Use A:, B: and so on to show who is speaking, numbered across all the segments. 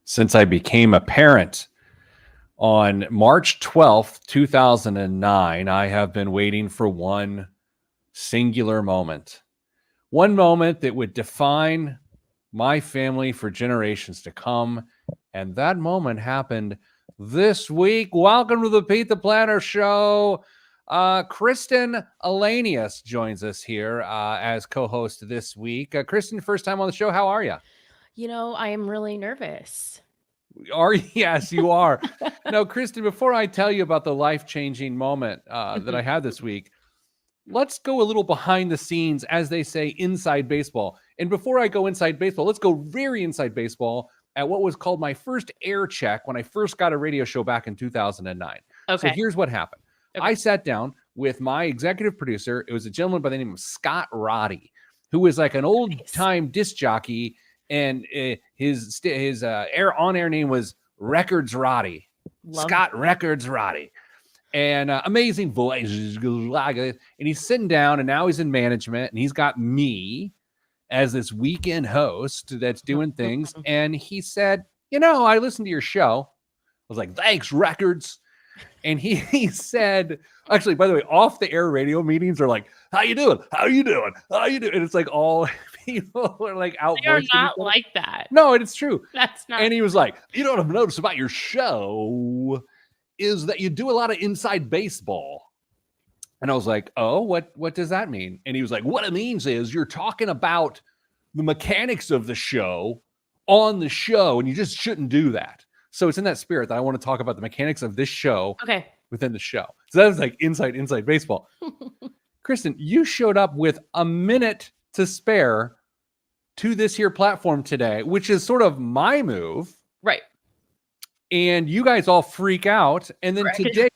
A: since I became a parent on March 12th, 2009. I have been waiting for one singular moment. One moment that would define my family for generations to come. And that moment happened this week. Welcome to the Pete the Planner Show. Kristen Alanius joins us here as co-host this week. Kristen, first time on the show. How are you?
B: You know, I am really nervous.
A: Yes, you are. Now, Kristen, before I tell you about the life-changing moment that I had this week, let's go a little behind the scenes, as they say, inside baseball. And before I go inside baseball, let's go very inside baseball at what was called my first air check when I first got a radio show back in 2009. So
B: Okay.
A: here's what happened.
B: Okay.
A: I sat down with my executive producer. It was a gentleman by the name of Scott Roddy, who was like an old-time disc jockey, and his on-air name was Records Roddy. Scott Records Roddy. And amazing voice. And he's sitting down, and now he's in management, and he's got me as this weekend host that's doing things. And he said, I listened to your show. I was like, thanks, Records. And he said, actually, by the way, off the air radio meetings are like, how you doing? How you doing? How you doing? And it's like all people are like out.
B: They are not like that.
A: No, it's true.
B: That's not.
A: And he was like, what I've noticed about your show is that you do a lot of inside baseball. And I was like, oh, what does that mean? And he was like, what it means is you're talking about the mechanics of the show on the show, and you just shouldn't do that. So it's in that spirit that I want to talk about the mechanics of this show within the show. So that was like inside baseball. Kristen, you showed up with a minute to spare to this here platform today, which is sort of my move.
B: Right.
A: And you guys all freak out. And then today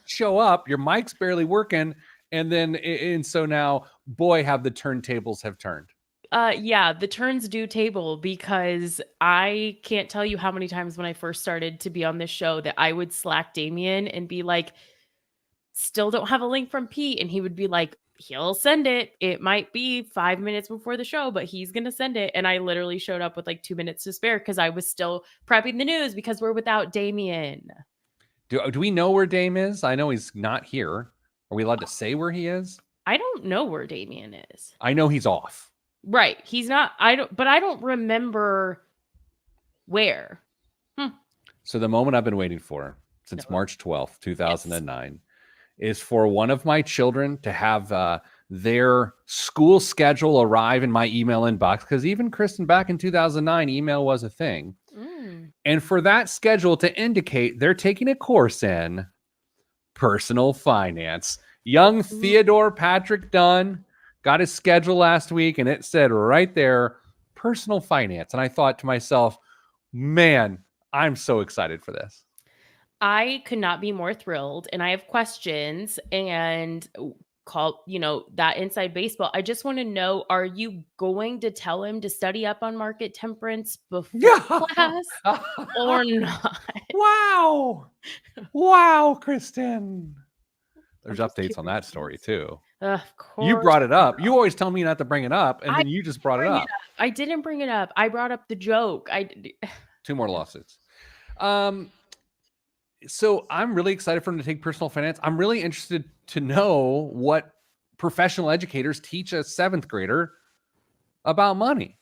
A: show up, your mic's barely working. And so now, boy, have the turntables have turned.
B: Yeah, the turns do table, because I can't tell you how many times when I first started to be on this show that I would Slack Damien and be like, still don't have a link from Pete. And he would be like, he'll send it. It might be 5 minutes before the show, but he's going to send it. And I literally showed up with like 2 minutes to spare because I was still prepping the news because we're without Damien.
A: Do we know where Dame is? I know he's not here. Are we allowed to say where he is?
B: I don't know where Damien is.
A: I know he's off.
B: Right. He's not. But I don't remember where.
A: So the moment I've been waiting for since March 12th, 2009, is for one of my children to have their school schedule arrive in my email inbox. Because even Kristen, back in 2009, email was a thing. And for that schedule to indicate they're taking a course in personal finance. Young Theodore Patrick Dunn got his schedule last week, and it said right there, personal finance. And I thought to myself, man, I'm so excited for this.
B: I could not be more thrilled. And I have questions and that inside baseball. I just want to know, are you going to tell him to study up on market temperance before class or not?
A: Wow, Kristen. There's updates on that story too.
B: Of course.
A: You brought it up. You always tell me not to bring it up, and then you just brought it up.
B: I didn't bring it up. I brought up the joke.
A: 2 more lawsuits. So I'm really excited for him to take personal finance. I'm really interested to know what professional educators teach a 7th grader about money.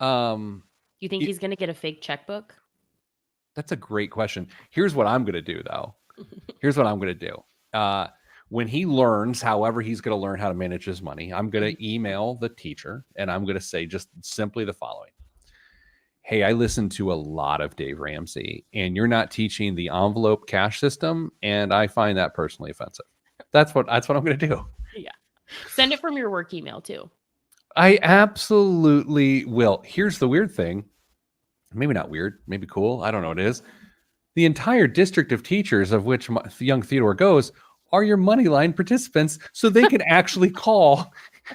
B: You think he's going to get a fake checkbook?
A: That's a great question. Here's what I'm going to do, though. When he learns, however he's going to learn how to manage his money, I'm going to email the teacher, and I'm going to say just simply the following. Hey, I listened to a lot of Dave Ramsey, and you're not teaching the envelope cash system, and I find that personally offensive. That's what I'm going to do.
B: Yeah. Send it from your work email, too.
A: I absolutely will. Here's the weird thing. Maybe not weird, maybe cool. I don't know what it is. The entire district of teachers, of which young Theodore goes, are your Moneyline participants, so they can actually call.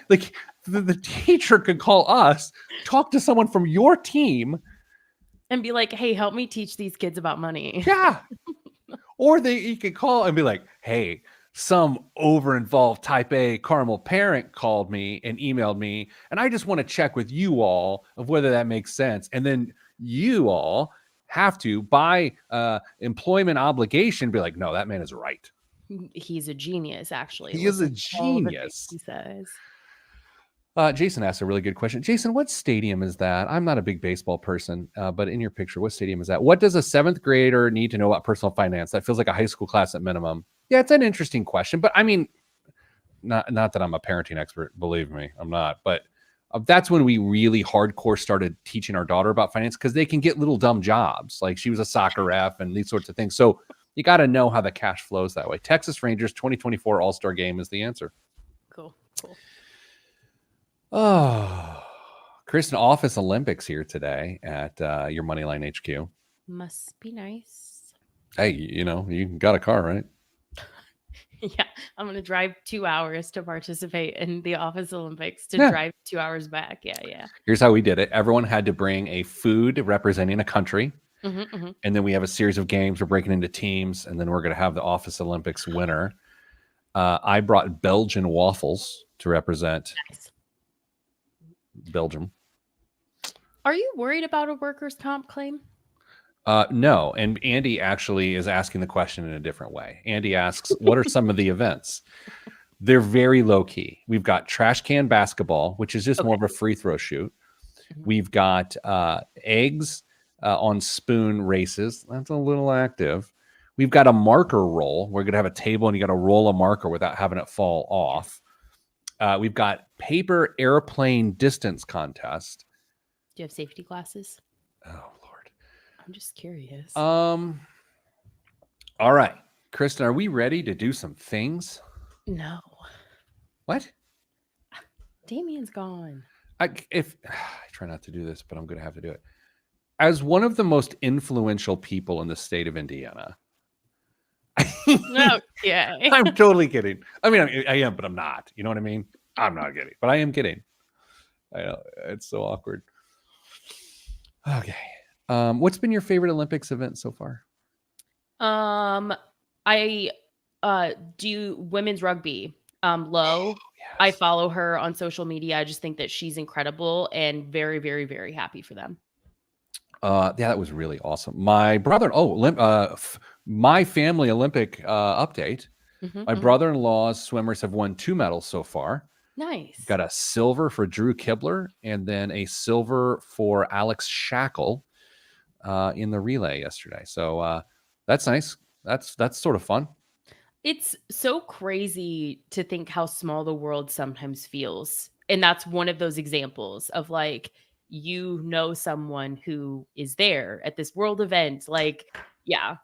A: Like the teacher could call us, talk to someone from your team,
B: and be like, "Hey, help me teach these kids about money."
A: Yeah. Or you could call and be like, "Hey, some over-involved type A caramel parent called me and emailed me, and I just want to check with you all of whether that makes sense." And then you all have to, by employment obligation, be like, no, that man is right.
B: He's a genius, actually.
A: He is a
B: Listen to all the things
A: genius.
B: he says.
A: Jason asked a really good question. Jason, what stadium is that? I'm not a big baseball person, but in your picture, what stadium is that? What does a 7th grader need to know about personal finance? That feels like a high school class at minimum. Yeah, it's an interesting question, but I mean, not that I'm a parenting expert, believe me, I'm not. But that's when we really hardcore started teaching our daughter about finance, because they can get little dumb jobs. Like she was a soccer ref and these sorts of things. So you got to know how the cash flows that way. Texas Rangers 2024 All-Star Game is the answer.
B: Cool.
A: Oh, Kristen, Office Olympics here today at your Moneyline HQ.
B: Must be nice.
A: Hey, you got a car, right?
B: Yeah, I'm going to drive 2 hours to participate in the Office Olympics to drive 2 hours back. Yeah.
A: Here's how we did it. Everyone had to bring a food representing a country. And then we have a series of games. We're breaking into teams, and then we're going to have the Office Olympics winner. I brought Belgian waffles to represent Belgium.
B: Are you worried about a workers' comp claim?
A: No, and Andy actually is asking the question in a different way. Andy asks, what are some of the events? They're very low key. We've got trash can basketball, which is just more of a free throw shoot. We've got eggs on spoon races. That's a little active. We've got a marker roll. We're going to have a table and you got to roll a marker without having it fall off. We've got paper airplane distance contest.
B: Do you have safety glasses?
A: Oh, Lord.
B: I'm just curious.
A: All right. Kristen, are we ready to do some things?
B: No.
A: What?
B: Damien's gone.
A: I try not to do this, but I'm going to have to do it. As one of the most influential people in the state of Indiana.
B: Okay.
A: I'm totally kidding. I mean, I am, but I'm not. You know what I mean? I'm not kidding, but I am kidding. I know. It's so awkward. Okay. What's been your favorite Olympics event so far?
B: I do women's rugby. Low.
A: Yes.
B: I follow her on social media. I just think that she's incredible and very, very, very happy for them.
A: Yeah, that was really awesome. My brother, my family Olympic update. My brother-in-law's swimmers have won 2 medals so far.
B: Nice.
A: Got a silver for Drew Kibler and then a silver for Alex Shackle in the relay yesterday. So that's nice. That's sort of fun.
B: It's so crazy to think how small the world sometimes feels. And that's one of those examples of like, someone who is there at this world event. Like, yeah.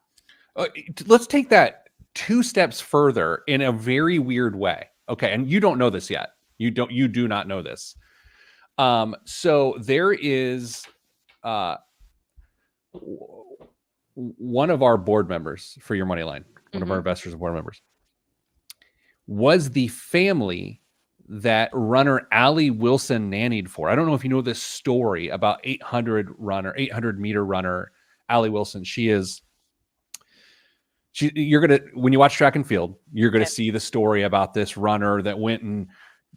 A: Let's take that 2 steps further in a very weird way. Okay. And you don't know this yet. You do not know this. So there is one of our board members for your Moneyline, one of our investors and board members, was the family that runner Allie Wilson nannied for. I don't know if you know this story about 800-meter runner Allie Wilson. When you watch track and field, you're gonna see the story about this runner that went and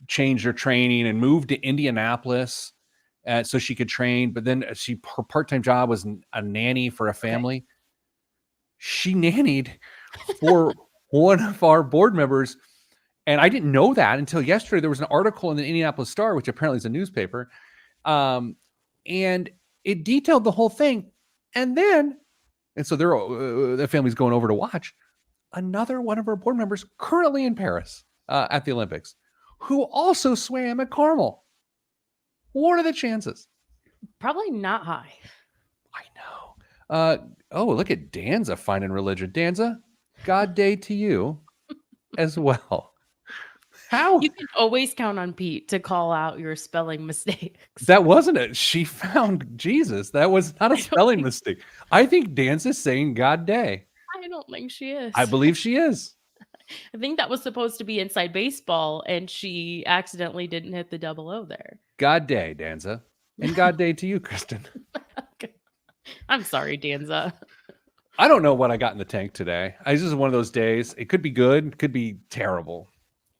A: changed her training and moved to Indianapolis so she could train. But then her part-time job was a nanny for a family. She nannied for one of our board members. And I didn't know that until yesterday. There was an article in the Indianapolis Star, which apparently is a newspaper. And it detailed the whole thing. And so the family's going over to watch. Another one of our board members currently in Paris at the Olympics, who also swam at Carmel. What are the chances?
B: Probably not high.
A: I know. Look at Danza finding religion. Danza, God day to you as well. How?
B: You can always count on Pete to call out your spelling mistakes.
A: That wasn't it. She found Jesus. That was not a spelling mistake. I think Danza's saying God day.
B: I don't think she is.
A: I believe she is.
B: I think that was supposed to be Inside Baseball, and she accidentally didn't hit the 00 there.
A: God day, Danza. And God day to you, Kristen.
B: Okay. I'm sorry, Danza.
A: I don't know what I got in the tank today. This is one of those days. It could be good, could be terrible.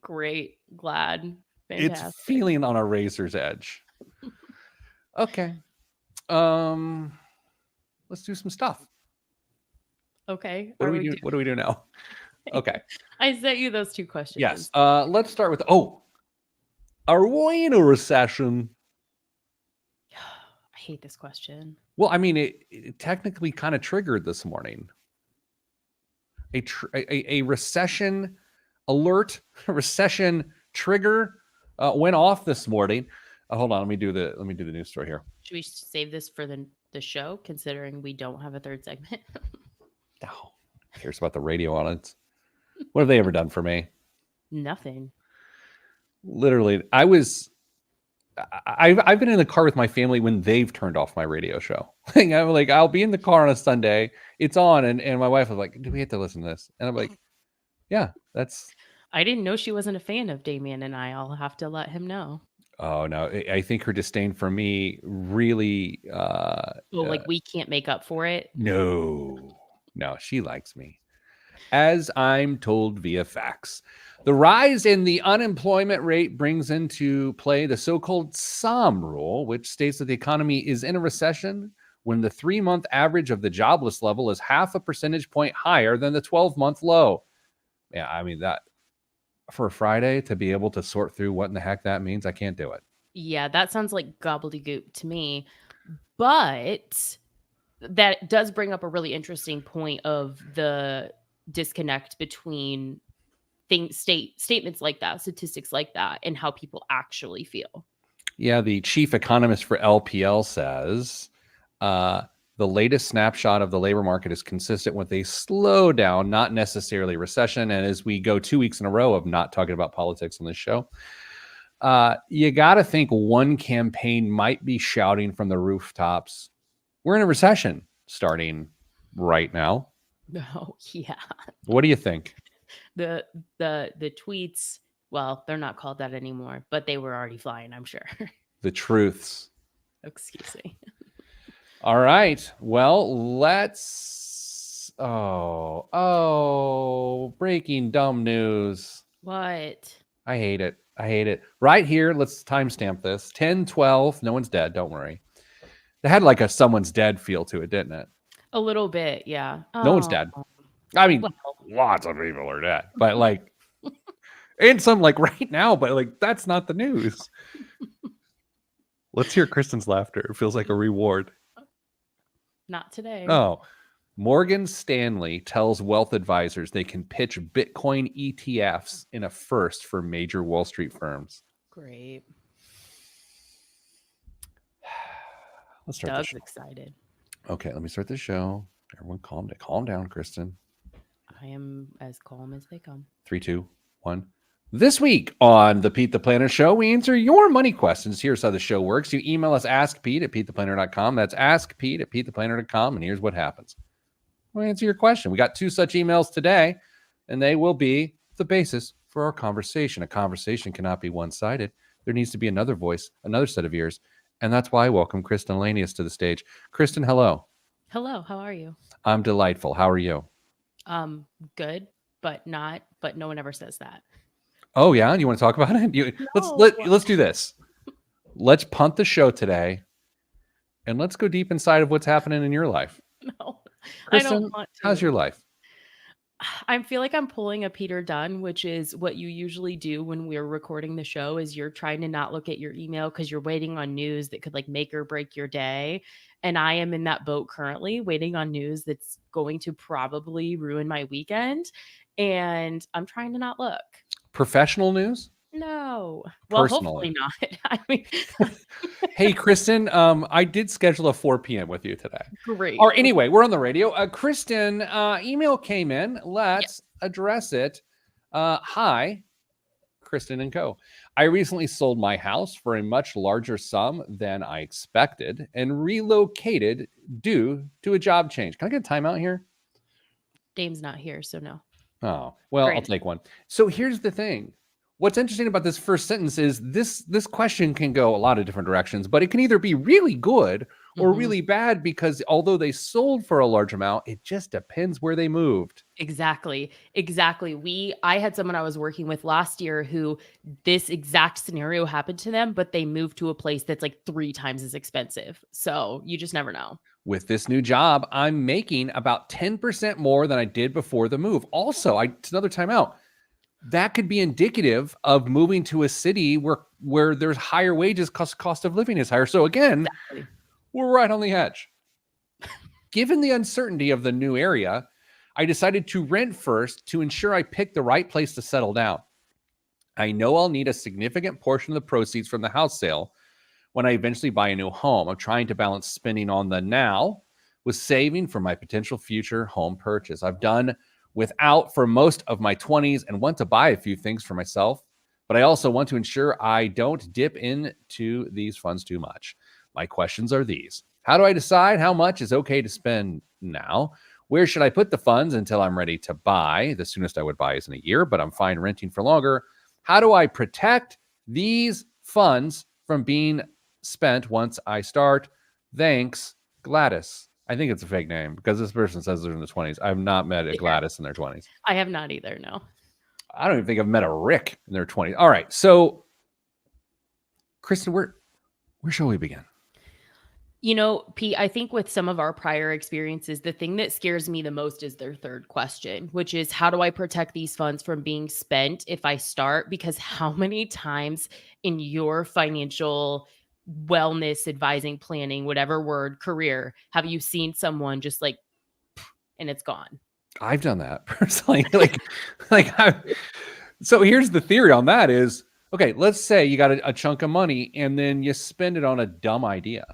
B: Great. Glad. Fantastic.
A: It's feeling on a razor's edge. Okay. let's do some stuff.
B: Okay.
A: What do
B: Are
A: we
B: we
A: do?
B: doing?
A: What do we do now? Okay.
B: I sent you those 2
A: Yes.
B: questions.
A: Let's start with are we in a recession?
B: I hate this question.
A: Well, I mean, it technically kind of triggered this morning. A recession alert, a recession trigger went off this morning. Hold on, let me do the news story here.
B: Should we save this for the show, considering we don't have a third segment?
A: No, who cares about the radio audience? What have they ever done for me?
B: Nothing.
A: Literally, I've been in the car with my family when they've turned off my radio show. I'm like, I'll be in the car on a Sunday, it's on, and my wife was like, "Do we have to listen to this?" And I'm like, "Yeah, that's."
B: I didn't know she wasn't a fan of Damien and I'll have to let him know.
A: Oh no, I think her disdain for me really.
B: Well, like we can't make up for it.
A: No, she likes me, as I'm told via fax. The rise in the unemployment rate brings into play the so-called SOM rule, which states that the economy is in a recession when the 3-month average of the jobless level is half a percentage point higher than the 12-month low. Yeah, I mean, that for a Friday to be able to sort through what in the heck that means, I can't do it.
B: Yeah, that sounds like gobbledygook to me. But that does bring up a really interesting point of the disconnect between statements like that, statistics like that, and how people actually feel.
A: Yeah, the chief economist for LPL says the latest snapshot of the labor market is consistent with a slowdown, not necessarily recession. And as we go 2 weeks in a row of not talking about politics on this show, you got to think one campaign might be shouting from the rooftops, we're in a recession starting right now.
B: Oh, yeah.
A: What do you think?
B: The tweets, well, they're not called that anymore, but they were already flying, I'm sure.
A: The truths.
B: Excuse me.
A: All right. Well, let's. Breaking dumb news.
B: What?
A: I hate it. Right here, let's timestamp this. 10:12. No one's dead. Don't worry. It had like a someone's dead feel to it, didn't it?
B: A little bit, yeah.
A: No one's dead. I mean, lots of people are dead, but like, and some like right now, but like that's not the news. Let's hear Kristen's laughter. It feels like a reward.
B: Not today.
A: Oh, Morgan Stanley tells wealth advisors they can pitch Bitcoin ETFs in a first for major Wall Street firms.
B: Great.
A: Let's start.
B: Doug's excited.
A: Okay, let me start the show. Everyone calm down, Kristen.
B: I am as calm as they come.
A: 3, 2, 1. This week on the Pete the Planner Show, we answer your money questions. Here's how the show works. You email us askpete@petetheplanner.com. That's askpete@petetheplanner.com. And here's what happens. We'll answer your question. We got 2 such emails today, and they will be the basis for our conversation. A conversation cannot be one-sided. There needs to be another voice, another set of ears. And that's why I welcome Kristen Lanius to the stage. Kristen, hello.
B: Hello, how are you?
A: I'm delightful. How are you?
B: Good, but no one ever says that.
A: Oh yeah, you want to talk about it? Let's do this. Let's punt the show today, and let's go deep inside of what's happening in your life.
B: No,
A: Kristen,
B: I don't want to.
A: How's your life?
B: I feel like I'm pulling a Peter Dunn, which is what you usually do when we're recording the show, is you're trying to not look at your email because you're waiting on news that could like make or break your day. And I am in that boat currently, waiting on news that's going to probably ruin my weekend. And I'm trying to not look.
A: Professional news?
B: No. Well,
A: Personally.
B: hopefully not. I mean,
A: hey, Kristen, I did schedule a 4 p.m. with you today.
B: Great.
A: Or anyway, we're on the radio. Kristen, email came in. Let's address it. Hi, Kristen and Co. I recently sold my house for a much larger sum than I expected and relocated due to a job change. Can I get a timeout here?
B: Dame's not here, so no.
A: Oh, well, I'll take one. So here's the thing. What's interesting about this first sentence is this question can go a lot of different directions, but it can either be really good or really bad because although they sold for a large amount, it just depends where they moved.
B: Exactly. I had someone I was working with last year who this exact scenario happened to them, but they moved to a place that's like 3 times as expensive. So you just never know.
A: With this new job, I'm making about 10% more than I did before the move. Also, it's another timeout. That could be indicative of moving to a city where there's higher wages, cost of living is higher. So again,
B: Exactly.
A: we're right on the edge. Given the uncertainty of the new area, I decided to rent first to ensure I pick the right place to settle down. I know I'll need a significant portion of the proceeds from the house sale when I eventually buy a new home. I'm trying to balance spending on the now with saving for my potential future home purchase. I've done without for most of my 20s and want to buy a few things for myself, but I also want to ensure I don't dip into these funds too much. My questions are these. How do I decide how much is okay to spend now? Where should I put the funds until I'm ready to buy? The soonest I would buy is in a year, but I'm fine renting for longer. How do I protect these funds from being spent once I start? Thanks, Gladys. I think it's a fake name because this person says they're in the 20s. I've not met a Gladys in their 20s.
B: I have not either, no.
A: I don't even think I've met a Rick in their 20s. All right. So, Kristen, where shall we begin?
B: You know, Pete, I think with some of our prior experiences, the thing that scares me the most is their third question, which is how do I protect these funds from being spent if I start? Because how many times in your financial wellness advising, planning, whatever word, career, have you seen someone just like, and it's gone?
A: I've done that personally. So here's the theory on that is, okay, let's say you got a chunk of money and then you spend it on a dumb idea.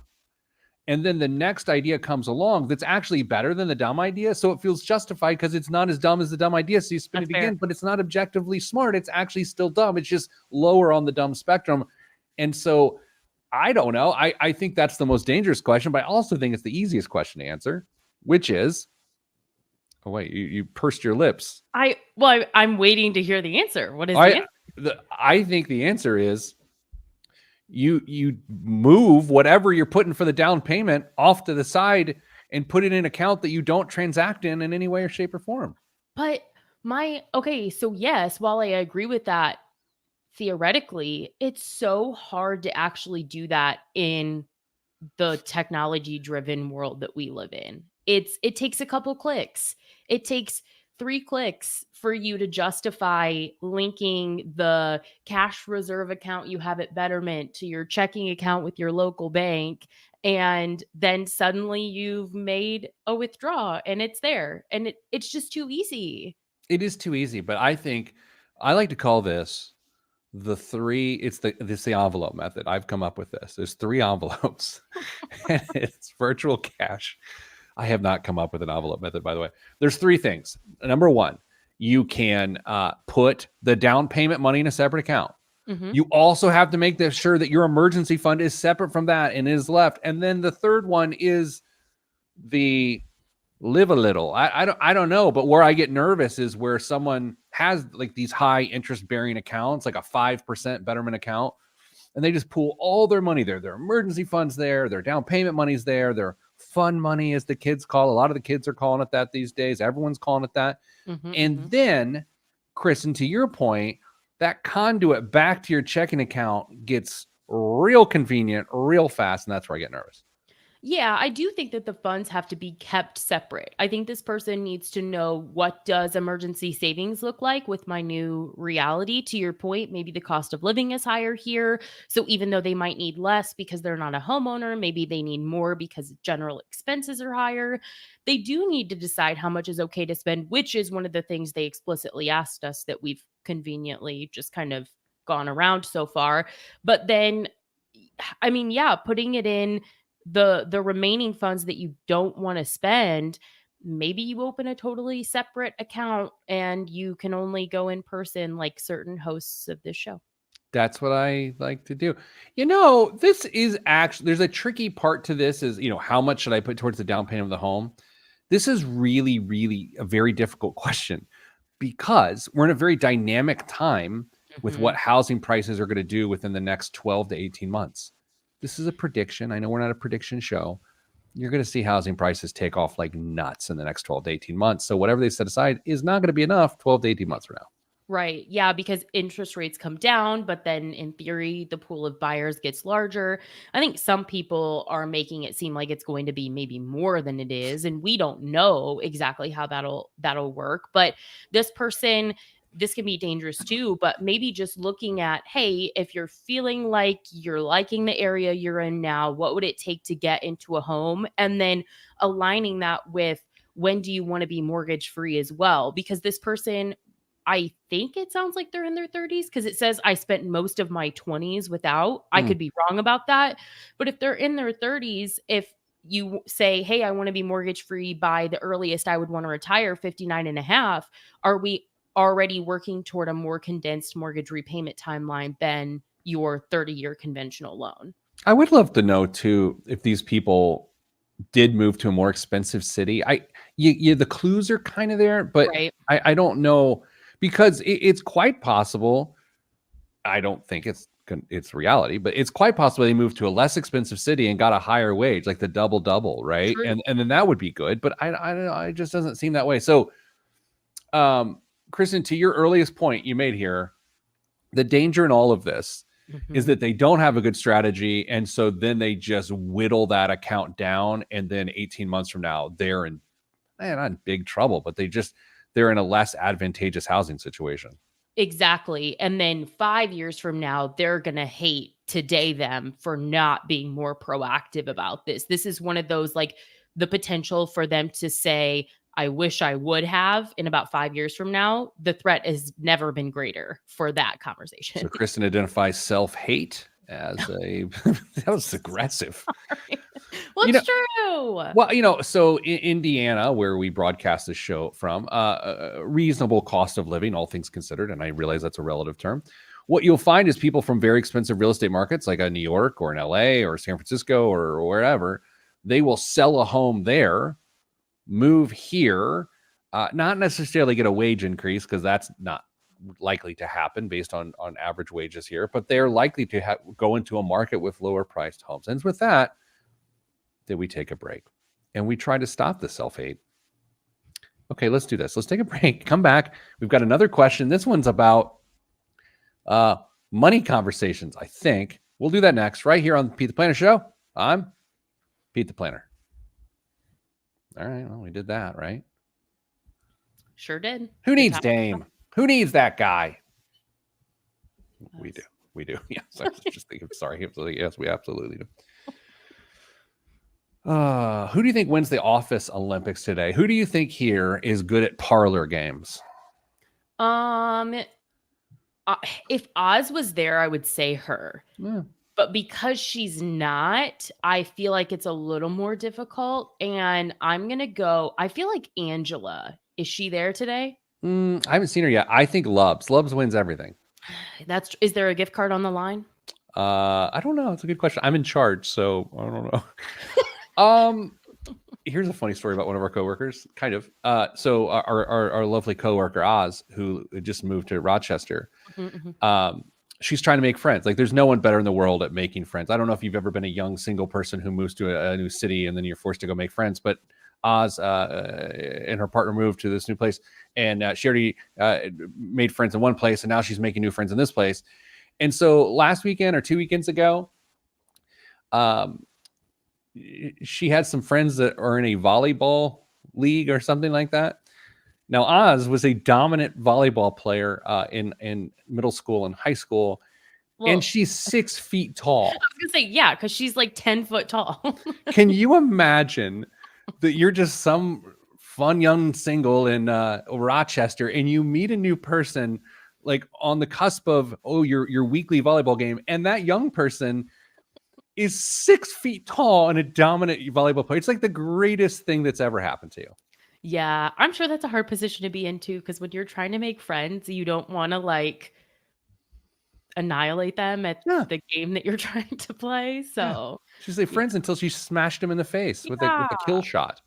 A: And then the next idea comes along that's actually better than the dumb idea. So it feels justified because it's not as dumb as the dumb idea. So you spend it again, but it's not objectively smart. It's actually still dumb. It's just lower on the dumb spectrum. And so I don't know. I think that's the most dangerous question, but I also think it's the easiest question to answer, which is, oh, wait, you pursed your lips.
B: I'm waiting to hear the answer. What is the answer?
A: I think the answer is you move whatever you're putting for the down payment off to the side and put it in an account that you don't transact in any way or shape or form.
B: But so yes, while I agree with that, theoretically, it's so hard to actually do that in the technology driven world that we live in. It takes a couple clicks. It takes 3 clicks for you to justify linking the cash reserve account you have at Betterment to your checking account with your local bank. And then suddenly you've made a withdrawal and it's there. And it's just too easy.
A: It is too easy, but I think I like to call this it's the envelope method. I've come up with this. There's 3 envelopes and it's virtual cash. I have not come up with an envelope method, by the way. There's 3 things. Number 1, you can put the down payment money in a separate account. Mm-hmm. You also have to make sure that your emergency fund is separate from that and is left. And then the third one is the live a little. I don't know, but where I get nervous is where someone has like these high interest bearing accounts, like a 5% Betterment account, and they just pool all their money there. Their emergency funds there, their down payment money's there, their fun money, as the kids call it. A lot of the kids are calling it that these days. Everyone's calling it that. And then, Kristen, to your point, that conduit back to your checking account gets real convenient, real fast, and that's where I get nervous.
B: Yeah, I do think that the funds have to be kept separate. I think this person needs to know, what does emergency savings look like with my new reality? To your point, maybe the cost of living is higher here. So even though they might need less because they're not a homeowner, maybe they need more because general expenses are higher. They do need to decide how much is okay to spend, which is one of the things they explicitly asked us that we've conveniently just kind of gone around so far. But then, I mean, yeah, putting it in the remaining funds that you don't want to spend, maybe you open a totally separate account and you can only go in person like certain hosts of this show.
A: That's what I like to do. You know, this is actually, there's a tricky part to this is, how much should I put towards the down payment of the home? This is really, really a very difficult question because we're in a very dynamic time with what housing prices are going to do within the next 12 to 18 months. This is a prediction. I know we're not a prediction show. You're going to see housing prices take off like nuts in the next 12 to 18 months. So whatever they set aside is not going to be enough 12 to 18 months from now.
B: Right. Yeah, because interest rates come down, but then in theory, the pool of buyers gets larger. I think some people are making it seem like it's going to be maybe more than it is, and we don't know exactly how that'll work. But this person, this can be dangerous too, but maybe just looking at, hey, if you're feeling like you're liking the area you're in now, what would it take to get into a home? And then aligning that with when do you want to be mortgage free as well? Because this person, I think it sounds like they're in their 30s because it says I spent most of my 20s without. I
A: Hmm.
B: could be wrong about that. But if they're in their 30s, if you say, hey, I want to be mortgage free by the earliest I would want to retire, 59 and a half, are we already working toward a more condensed mortgage repayment timeline than your 30-year conventional loan?
A: I would love to know too if these people did move to a more expensive city. The clues are kind of there, but
B: Right.
A: I don't know because it's quite possible. I don't think it's reality, but it's quite possible they moved to a less expensive city and got a higher wage, like the double, right?
B: True.
A: And then that would be good. But I don't know. It just doesn't seem that way. So, Kristen, to your earliest point you made here, the danger in all of this is
B: Mhm.
A: that they don't have a good strategy, and so then they just whittle that account down, and then 18 months from now, they're in not in big trouble, but they're in a less advantageous housing situation.
B: Exactly. And then 5 years from now, they're gonna hate today them for not being more proactive about this. This is one of those, like, the potential for them to say, "I wish I would have," in about 5 years from now, the threat has never been greater for that
A: So
B: conversation.
A: Kristen identifies self-hate as a that was aggressive.
B: Sorry. Well,
A: You know,
B: it's true.
A: so in Indiana, where we broadcast this show from, a reasonable cost of living, all things considered, and I realize that's a relative term. What you'll find is people from very expensive real estate markets like a New York or an LA or San Francisco or wherever, they will sell a home there, move here, not necessarily get a wage increase because that's not likely to happen based on average wages here, but they're likely to go into a market with lower priced homes. And with that, that we take a break and we try to stop the self-hate. Okay, let's do this. Let's take a break. Come back. We've got another question. This one's about uh, money conversations, I think. We'll do that next, right here on the Pete the Planner Show. I'm Pete the Planner. All right, well, we did that, right?
B: Sure did.
A: Who
B: Good
A: needs
B: time.
A: Dame? Who needs that guy? We do.
B: Us.
A: We do. Yes, I was just thinking. Sorry. Yes, we absolutely do. Who do you think wins the Office Olympics today? Who do you think here is good at parlor games?
B: Um, uh, if Oz was there, I would say her.
A: Yeah.
B: But because she's not, I feel like it's a little more difficult, and I'm gonna go I feel like Angela. Is she there today?
A: I haven't seen her yet. I think Lubs. Lubs wins everything.
B: Is there a gift card on the line?
A: I don't know. It's a good question. I'm in charge, so I don't know. um, Here's a funny story about one of our coworkers. Kind of. So our lovely coworker Oz, who just moved to Rochester,
B: Mhm, mhm.
A: she's trying to make friends. Like, there's no one better in the world at making friends. I don't know if you've ever been a young single person who moves to a new city and then you're forced to go make friends, but Oz and her partner moved to this new place, and she already made friends in one place, and now she's making new friends in this place. And so last weekend or 2 weekends ago, um, she had some friends that are in a volleyball league or something like that. Now, Oz was a dominant volleyball player in middle school and high school, and
B: Well,
A: she's 6 feet
B: I
A: tall.
B: was gonna say, yeah, because she's like 10 foot tall.
A: Can you imagine that you're just some fun young single in Rochester and you meet a new person like on the cusp of your weekly volleyball game, and that young person is 6 feet tall and a dominant volleyball player? It's like the greatest thing that's ever happened to you.
B: Yeah, I'm sure that's a hard position to be in too, because when you're trying to make friends, you don't wanna, like, annihilate them at
A: Yeah,
B: the game that you're trying to play,
A: yeah.
B: so
A: She's like
B: yeah.
A: friends until she smashed him in the face with a
B: Yeah.
A: kill shot.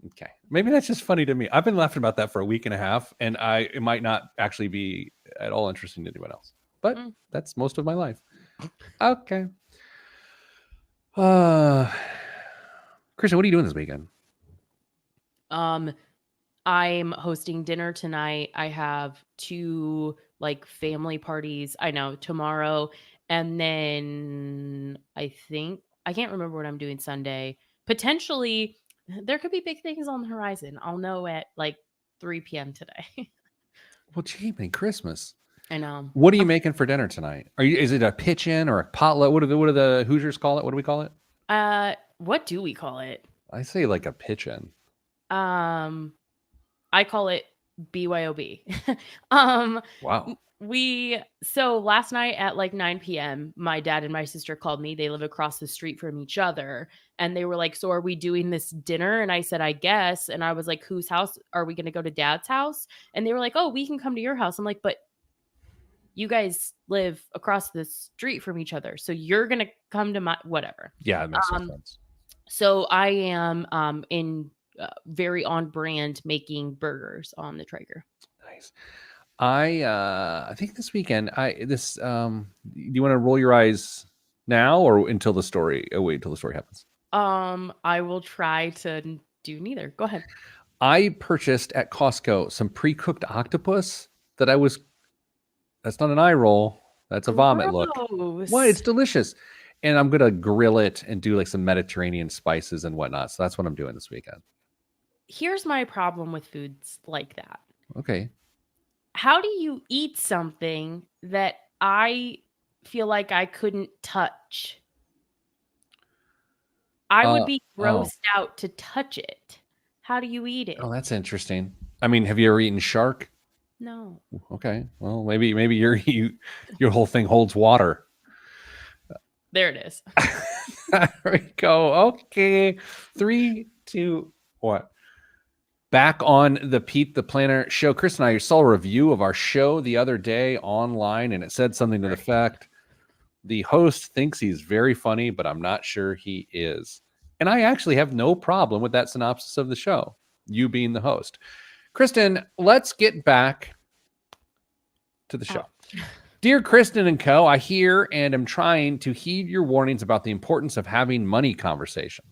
A: Okay, maybe that's just funny to me. I've been laughing about that for a week and a half, and it might not actually be at all interesting to anyone else. But
B: Mm.
A: that's most of my life. Okay. Uh Christian, what are you doing this weekend?
B: Um, I'm hosting dinner tonight. I have two like family parties. I know tomorrow. And then I think I can't remember what I'm doing Sunday. Potentially, there could be big things on the horizon. I'll know at like 3 p.m. today.
A: Well, gee, man, Christmas.
B: I know.
A: What are you making for dinner tonight? Is it a pitch in or a potluck? What do the Hoosiers call it? What do we call it?
B: What do we call it?
A: I say like a pitch in.
B: Um, I call it BYOB. um,
A: Wow.
B: so last night at like 9 p.m., my dad and my sister called me. They live across the street from each other. And they were like, "So are we doing this dinner?" And I said, "I guess." And I was like, "Whose house? Are we going to go to dad's house?" And they were like, "Oh, we can come to your house." I'm like, "But you guys live across the street from each other. So you're going to come to my whatever."
A: Yeah, it makes no
B: Um,
A: sense.
B: so I am in very on brand making burgers on the Traeger.
A: Nice. I think this weekend do you want to roll your eyes now or until the story? Oh, wait until the story happens.
B: I will try to do neither. Go ahead.
A: I purchased at Costco some pre-cooked octopus that's not an eye roll. That's a vomit look. What? It's
B: Gross.
A: delicious. And I'm gonna grill it and do like some Mediterranean spices and whatnot. So that's what I'm doing this weekend.
B: Here's my problem with foods like that.
A: Okay.
B: How do you eat something that I feel like I couldn't touch? I would be
A: Oh,
B: grossed out to touch it. How do you eat it?
A: that's interesting. I mean, have you ever eaten shark?
B: No.
A: Okay. Well, maybe your whole thing holds water.
B: There it is.
A: There we go. Okay. 3, 2, 1. Back on the Pete the Planner show. Chris and I saw a review of our show the other day online, and it said something to the effect, the host thinks he's very funny, but I'm not sure he is. And I actually have no problem with that synopsis of the show, you being the host. Kristen, let's get back to the show.
B: Oh.
A: Dear Kristen and co, I hear and am trying to heed your warnings about the importance of having money conversations.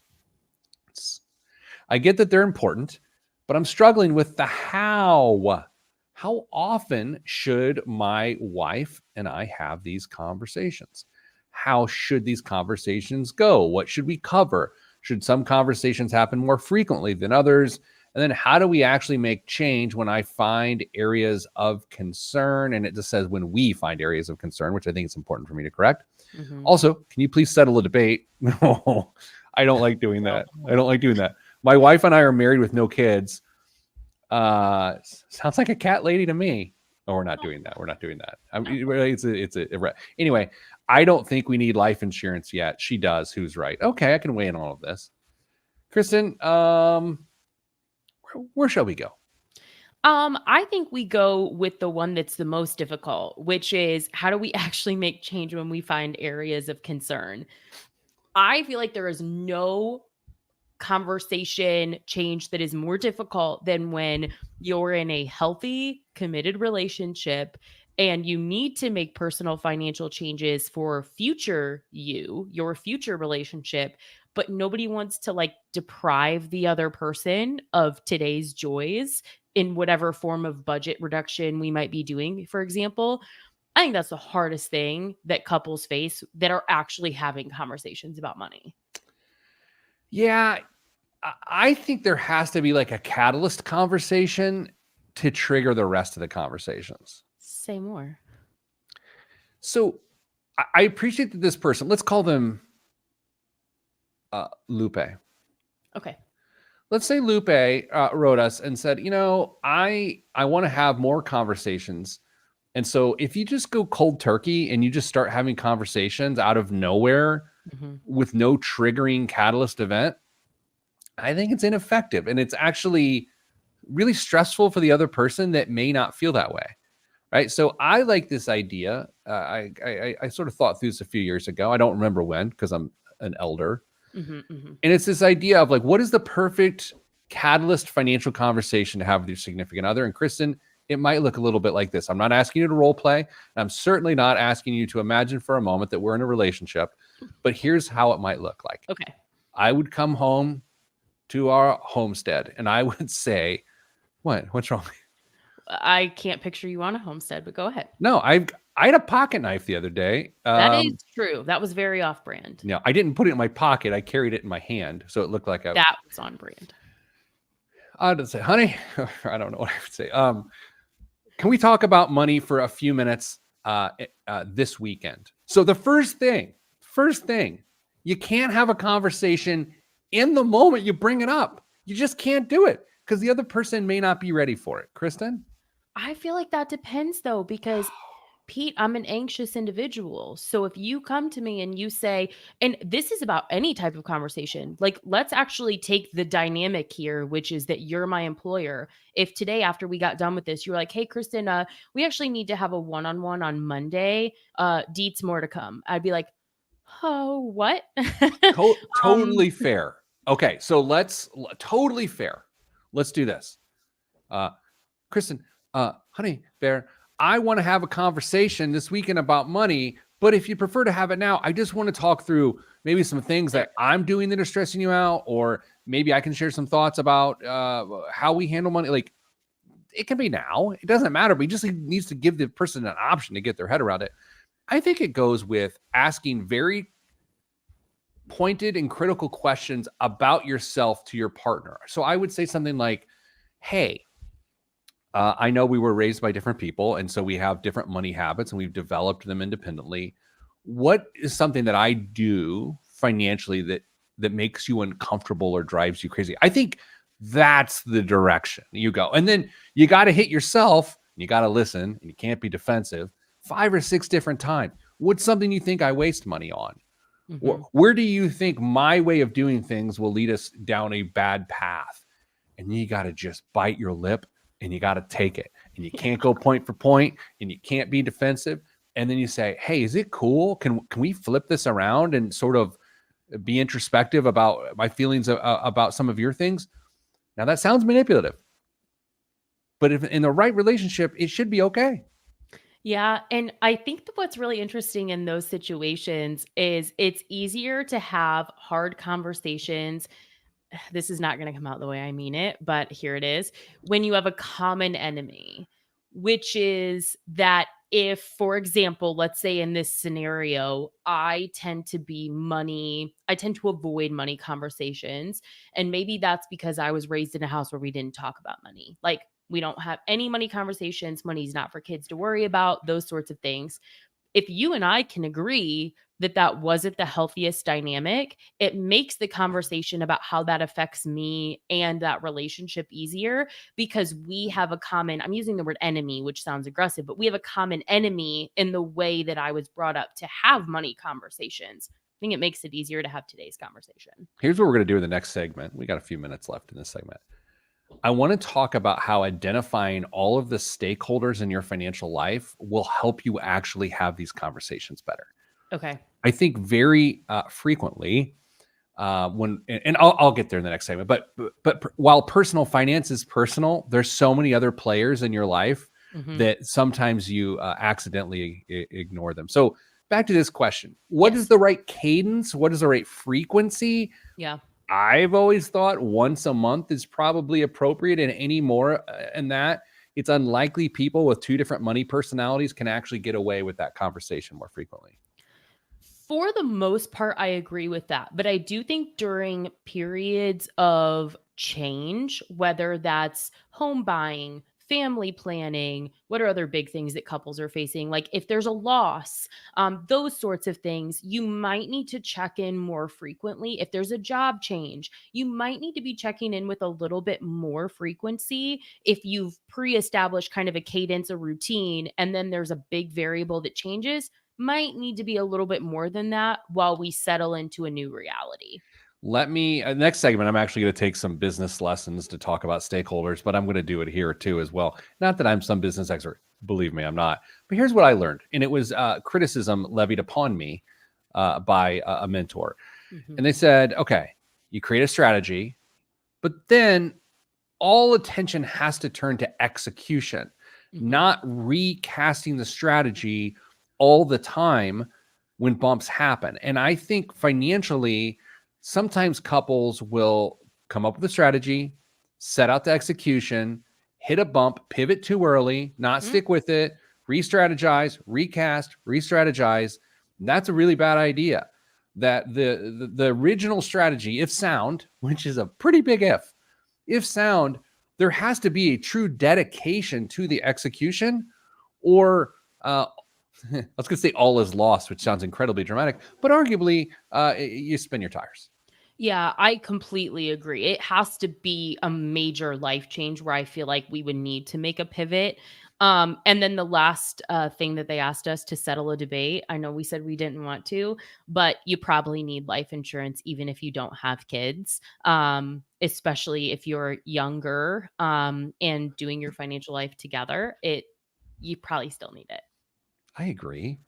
A: I get that they're important, but I'm struggling with the how. How often should my wife and I have these conversations? How should these conversations go? What should we cover? Should some conversations happen more frequently than others? And then how do we actually make change when I find areas of concern? And it just says when we find areas of concern, which I think is important for me to correct.
B: Mm-hmm.
A: Also, can you please settle a debate? No, I don't like doing that. I don't like doing that. My wife and I are married with no kids. Sounds like a cat lady to me. Oh, we're not doing that. We're not doing that. I mean, anyway, I don't think we need life insurance yet. She does. Who's right? Okay, I can weigh in on all of this. Kristen, where shall we go?
B: I think we go with the one that's the most difficult, which is how do we actually make change when we find areas of concern? I feel like there is no conversation change that is more difficult than when you're in a healthy, committed relationship and you need to make personal financial changes for future you, your future relationship, but nobody wants to like deprive the other person of today's joys in whatever form of budget reduction we might be doing, for example. I think that's the hardest thing that couples face that are actually having conversations about money.
A: Yeah, I think there has to be like a catalyst conversation to trigger the rest of the conversations.
B: Say more.
A: So I appreciate that this person, let's call them Lupe.
B: Okay.
A: Let's say Lupe wrote us and said, I want to have more conversations. And so if you just go cold turkey and you just start having conversations out of nowhere with no triggering catalyst event, I think it's ineffective. And it's actually really stressful for the other person that may not feel that way. Right. So I like this idea. I sort of thought through this a few years ago. I don't remember when because I'm an elder. And it's this idea of like, what is the perfect catalyst financial conversation to have with your significant other? And Kristen, it might look a little bit like this. I'm not asking you to role play. And I'm certainly not asking you to imagine for a moment that we're in a relationship. But here's how it might look like.
B: Okay.
A: I would come home to our homestead and I would say, What's wrong?
B: I can't picture you on a homestead, but go ahead.
A: No, I had a pocket knife the other day.
B: That is true. That was very off brand.
A: No, I didn't put it in my pocket. I carried it in my hand, so it looked like
B: That was on brand.
A: I'd say, honey, I don't know what I would say. Can we talk about money for a few minutes this weekend? So the first thing, you can't have a conversation in the moment you bring it up. You just can't do it because the other person may not be ready for it. Kristen?
B: I feel like that depends though, because Pete, I'm an anxious individual. So if you come to me and you say, and this is about any type of conversation, like let's actually take the dynamic here, which is that you're my employer. If today, after we got done with this, you're like, hey, Kristen, we actually need to have a one-on-one on Monday. Deets more to come. I'd be like, oh, what?
A: Totally fair. Okay, so totally fair. Let's do this. Kristen, honey, Bear, I want to have a conversation this weekend about money, but if you prefer to have it now, I just want to talk through maybe some things that I'm doing that are stressing you out, or maybe I can share some thoughts about how we handle money. Like, it can be now. It doesn't matter, but he just needs to give the person an option to get their head around it. I think it goes with asking very pointed and critical questions about yourself to your partner. So I would say something like, hey, I know we were raised by different people, and so we have different money habits, and we've developed them independently. What is something that I do financially that makes you uncomfortable or drives you crazy? I think that's the direction you go. And then you got to hit yourself, and you got to listen, and you can't be defensive 5 or 6 different times. What's something you think I waste money on? Mm-hmm. Where do you think my way of doing things will lead us down a bad path? And you got to just bite your lip. And you got to take it, and you can't go point for point, and you can't be defensive. And then you say, hey, is it cool? Can we flip this around and sort of be introspective about my feelings about some of your things? Now that sounds manipulative, but if in the right relationship, it should be okay.
B: Yeah. And I think that what's really interesting in those situations is it's easier to have hard conversations. This is not going to come out the way I mean it, but here it is. When you have a common enemy, which is that if, for example, let's say in this scenario, I tend to avoid money conversations. And maybe that's because I was raised in a house where we didn't talk about money. Like, we don't have any money conversations. Money's not for kids to worry about, those sorts of things. If you and I can agree that that wasn't the healthiest dynamic, it makes the conversation about how that affects me and that relationship easier because we have a common, I'm using the word enemy, which sounds aggressive, but we have a common enemy in the way that I was brought up to have money conversations. I think it makes it easier to have today's conversation.
A: Here's what we're going to do in the next segment. We got a few minutes left in this segment. I want to talk about how identifying all of the stakeholders in your financial life will help you actually have these conversations better.
B: Okay.
A: I think very frequently and I'll get there in the next segment, but while personal finance is personal, there's so many other players in your life that sometimes you accidentally ignore them. So back to this question, what is the right cadence? What is the right frequency?
B: Yeah.
A: I've always thought once a month is probably appropriate, and any more than that, it's unlikely people with 2 different money personalities can actually get away with that conversation more frequently.
B: For the most part, I agree with that. But I do think during periods of change, whether that's home buying, family planning, what are other big things that couples are facing? Like if there's a loss, those sorts of things, you might need to check in more frequently. If there's a job change, you might need to be checking in with a little bit more frequency. If you've pre-established kind of a cadence, a routine, and then there's a big variable that changes, might need to be a little bit more than that while we settle into a new reality.
A: Let me, next segment, I'm actually going to take some business lessons to talk about stakeholders, but I'm going to do it here too as well. Not that I'm some business expert. Believe me, I'm not. But here's what I learned. And it was criticism levied upon me by a mentor. And they said, okay, you create a strategy, but then all attention has to turn to execution, not recasting the strategy all the time when bumps happen. And I think financially, sometimes couples will come up with a strategy, set out the execution, hit a bump, pivot too early, not stick with it, re-strategize, recast, re-strategize. That's a really bad idea. That the original strategy, if sound, which is a pretty big if sound, there has to be a true dedication to the execution, or I was going to say all is lost, which sounds incredibly dramatic, but arguably you spin your tires.
B: Yeah, I completely agree. It has to be a major life change where I feel like we would need to make a pivot. And then the last thing that they asked us to settle a debate, I know we said we didn't want to, but you probably need life insurance even if you don't have kids, especially if you're younger and doing your financial life together. You probably still need it.
A: I agree.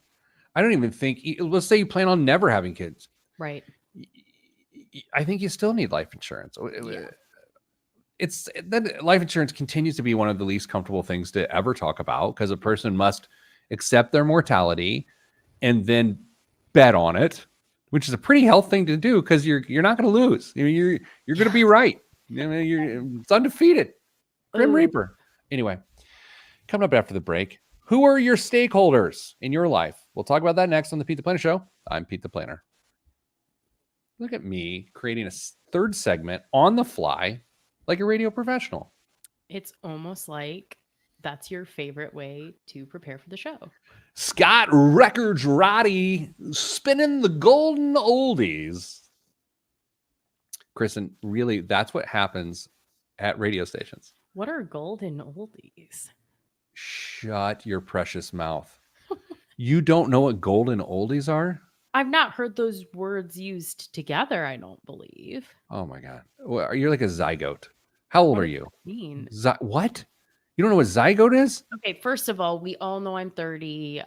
A: I don't even think, let's say you plan on never having kids.
B: Right.
A: I think you still need life insurance.
B: Yeah.
A: It's that life insurance continues to be one of the least comfortable things to ever talk about, because a person must accept their mortality and then bet on it, which is a pretty healthy thing to do, because you're not going to lose. You're going to be right. It's undefeated. Grim Reaper. Anyway, coming up after the break, who are your stakeholders in your life? We'll talk about that next on the Pete the Planner Show. I'm Pete the Planner. Look at me creating a third segment on the fly like a radio professional.
B: It's almost like that's your favorite way to prepare for the show.
A: Scott Records Roddy spinning the golden oldies. Kristen, really, that's what happens at radio stations.
B: What are golden oldies?
A: Shut your precious mouth. You don't know what golden oldies are?
B: I've not heard those words used together, I don't believe.
A: Oh my God. Well, you're like a zygote. How old are you?
B: Mean?
A: What? You don't know what zygote is?
B: Okay, first of all, we all know I'm 30.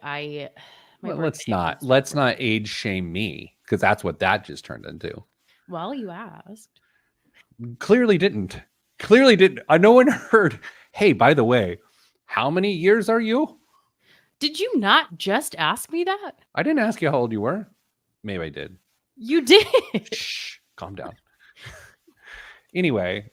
A: Let's not age shame me, because that's what that just turned into.
B: Well, you asked.
A: Clearly didn't. No one heard. Hey, by the way, how many years are you?
B: Did you not just ask me that?
A: I didn't ask you how old you were. Maybe I did.
B: You did.
A: Shh, calm down. Anyway,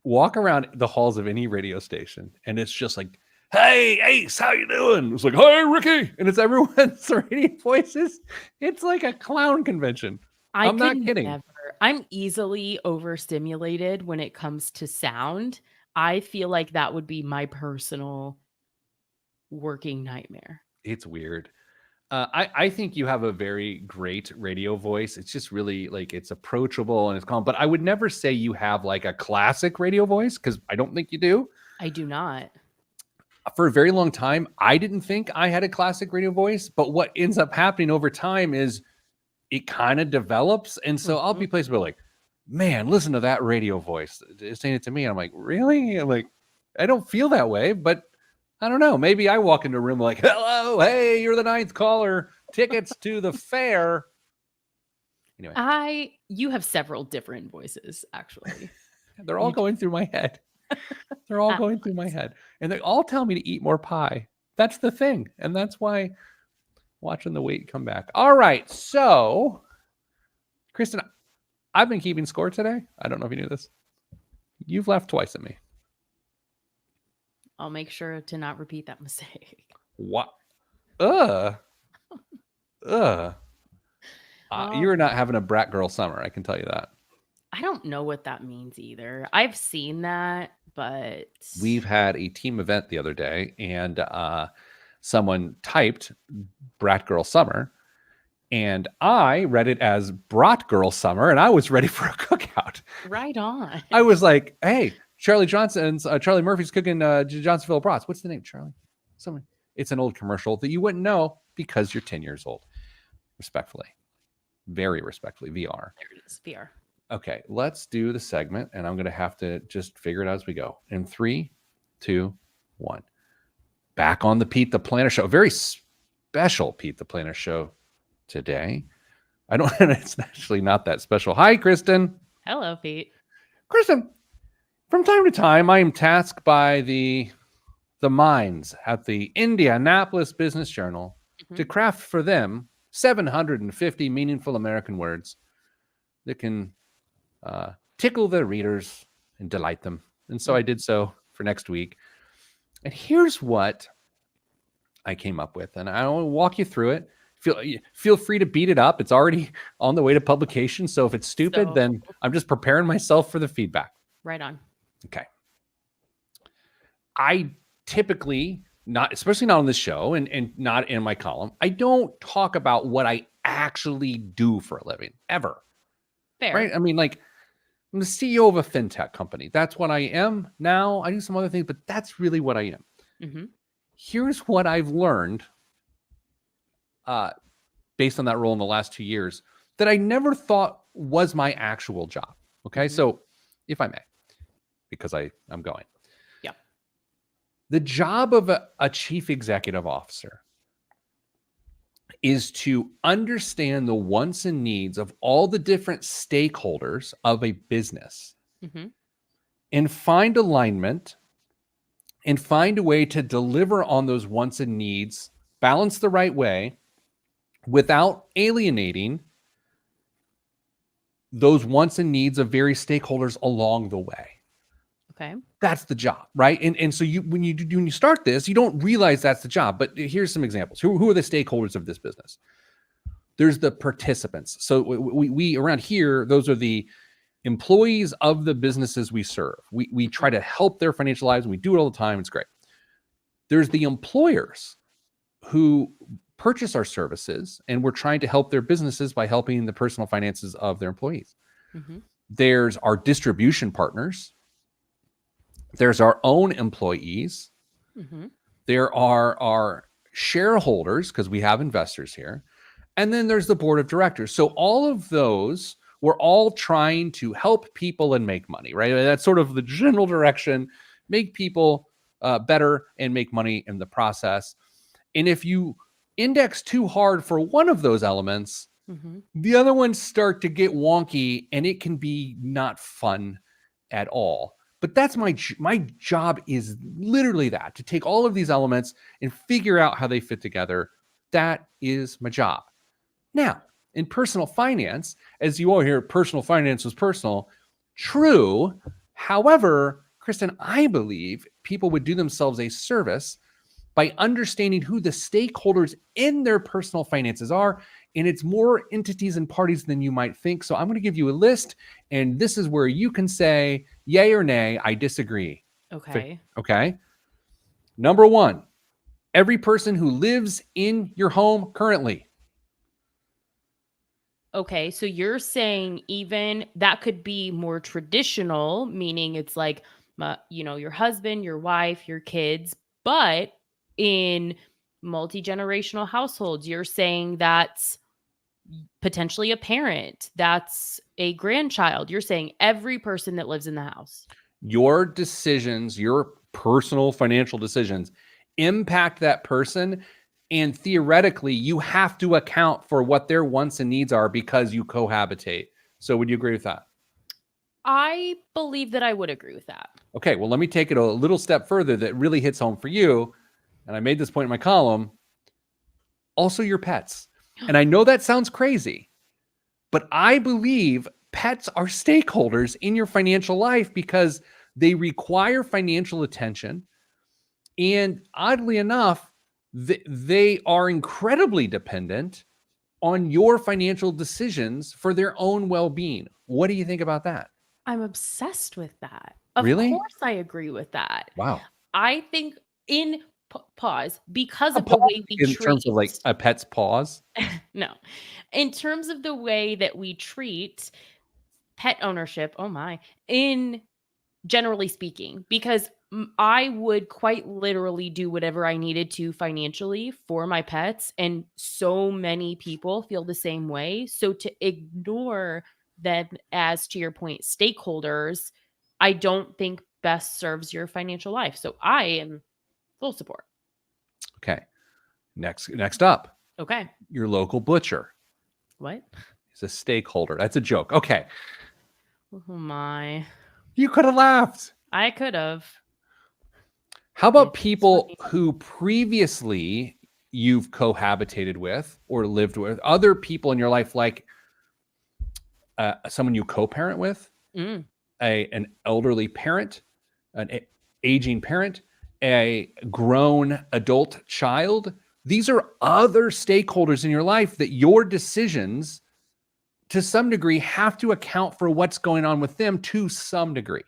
A: walk around the halls of any radio station, and it's just like, hey, Ace, how you doing? It's like, hey, Ricky. And it's everyone's radio voices. It's like a clown convention. I'm not kidding.
B: I'm easily overstimulated when it comes to sound. I feel like that would be my personal working nightmare.
A: It's weird. I think you have a very great radio voice. It's just really like, it's approachable and it's calm. But I would never say you have like a classic radio voice, because I don't think you do.
B: I do not.
A: For a very long time, I didn't think I had a classic radio voice. But what ends up happening over time is it kind of develops. And so I'll be places where like, man, listen to that radio voice saying it to me. And I'm like, really? I'm like, I don't feel that way, but I don't know. Maybe I walk into a room like, hello, hey, you're the 9th caller. Tickets to the fair. Anyway.
B: You have several different voices, actually.
A: They're all going through my head. They're all going through my head. And they all tell me to eat more pie. That's the thing. And that's why watching the weight come back. All right. So, Kristen, I've been keeping score today. I don't know if you knew this. You've laughed twice at me.
B: I'll make sure to not repeat that mistake.
A: What? You're not having a brat girl summer. I can tell you that.
B: I don't know what that means either. I've seen that, but
A: we've had a team event the other day, and someone typed brat girl summer, and I read it as brat girl summer, and I was ready for a cookout.
B: Right on.
A: I was like, hey, Charlie Murphy's cooking Johnsonville brats. What's the name, Charlie? It's an old commercial that you wouldn't know because you're 10 years old. Respectfully. Very respectfully. VR.
B: There it is. VR.
A: Okay, let's do the segment, and I'm going to have to just figure it out as we go. In 3, 2, 1. Back on the Pete the Planner Show. Very special Pete the Planner Show today. It's actually not that special. Hi, Kristen.
B: Hello, Pete.
A: Kristen, from time to time, I am tasked by the minds at the Indianapolis Business Journal to craft for them 750 meaningful American words that can tickle their readers and delight them. And so I did so for next week. And here's what I came up with, and I want to walk you through it. Feel free to beat it up. It's already on the way to publication. So if it's stupid, then I'm just preparing myself for the feedback.
B: Right on.
A: Okay. I typically not, especially not on this show and not in my column, I don't talk about what I actually do for a living ever.
B: Fair.
A: Right? I mean, like, I'm the CEO of a fintech company. That's what I am now. I do some other things, but that's really what I am.
B: Mm-hmm.
A: Here's what I've learned based on that role in the last 2 years that I never thought was my actual job. Okay.
B: Mm-hmm.
A: So if I may, because I'm going.
B: Yeah.
A: The job of a chief executive officer is to understand the wants and needs of all the different stakeholders of a business
B: Mm-hmm.
A: and find alignment and find a way to deliver on those wants and needs, balance the right way without alienating those wants and needs of various stakeholders along the way.
B: Okay.
A: That's the job, right? And so when you start this, you don't realize that's the job. But here's some examples. Who are the stakeholders of this business? There's the participants. So we around here, those are the employees of the businesses we serve. We try to help their financial lives, and we do it all the time. It's great. There's the employers who purchase our services, and we're trying to help their businesses by helping the personal finances of their employees.
B: Mm-hmm.
A: There's our distribution partners. There's our own employees.
B: Mm-hmm.
A: There are our shareholders, because we have investors here. And then there's the board of directors. So all of those, we're all trying to help people and make money, right? That's sort of the general direction, make people better and make money in the process. And if you index too hard for one of those elements,
B: Mm-hmm.
A: the other ones start to get wonky and it can be not fun at all. But that's my job is literally that, to take all of these elements and figure out how they fit together. That is my job. Now, in personal finance, as you all hear, personal finance is personal. True. However, Kristen, I believe people would do themselves a service by understanding who the stakeholders in their personal finances are. And it's more entities and parties than you might think. So I'm going to give you a list, and this is where you can say yay or nay, I disagree.
B: Okay.
A: Okay. Number one, every person who lives in your home currently.
B: Okay. So you're saying even that could be more traditional, meaning it's like, your husband, your wife, your kids, but in multi-generational households, you're saying that's potentially a parent, that's a grandchild. You're saying every person that lives in the house.
A: Your decisions, your personal financial decisions impact that person. And theoretically, you have to account for what their wants and needs are because you cohabitate. So would you agree with that?
B: I believe that I would agree with that.
A: Okay, well, let me take it a little step further that really hits home for you. And I made this point in my column. Also your pets. And I know that sounds crazy, but I believe pets are stakeholders in your financial life because they require financial attention. And oddly enough, they are incredibly dependent on your financial decisions for their own well-being. What do you think about that?
B: I'm obsessed with that. Of
A: Really?
B: course I agree with that.
A: Wow.
B: I think in pause, because
A: A
B: of the
A: pause
B: way we
A: in
B: treat
A: terms of like a pet's paws?
B: no. In terms of the way that we treat pet ownership, oh my, in generally speaking, because I would quite literally do whatever I needed to financially for my pets. And so many people feel the same way. So to ignore them as, to your point, stakeholders, I don't think best serves your financial life. So I am full support.
A: Okay. Next up,
B: Okay.
A: your local butcher
B: What?
A: is a stakeholder. That's a joke. Okay.
B: Oh my.
A: You could have laughed.
B: I could have.
A: How about people who previously you've cohabitated with or lived with, other people in your life, like someone you co-parent with,
B: Mm.
A: an elderly parent, an aging parent, a grown adult child. These are other stakeholders in your life that your decisions, to some degree, have to account for what's going on with them to some degree.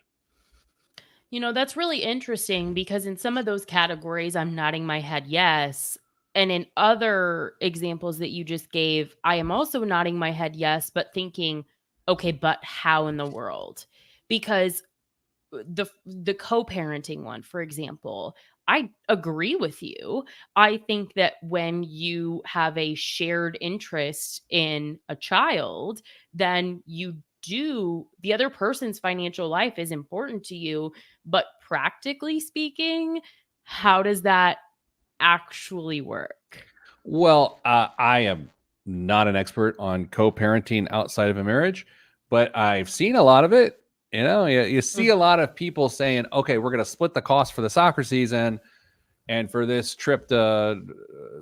B: That's really interesting because in some of those categories, I'm nodding my head yes. And in other examples that you just gave, I am also nodding my head yes, but thinking, okay, but how in the world? Because the co-parenting one, for example, I agree with you. I think that when you have a shared interest in a child, then the other person's financial life is important to you, but practically speaking, how does that actually work?
A: Well, I am not an expert on co-parenting outside of a marriage, but I've seen a lot of it. You see a
B: Mhm.
A: lot of people saying, "Okay, we're going to split the cost for the soccer season and for this trip to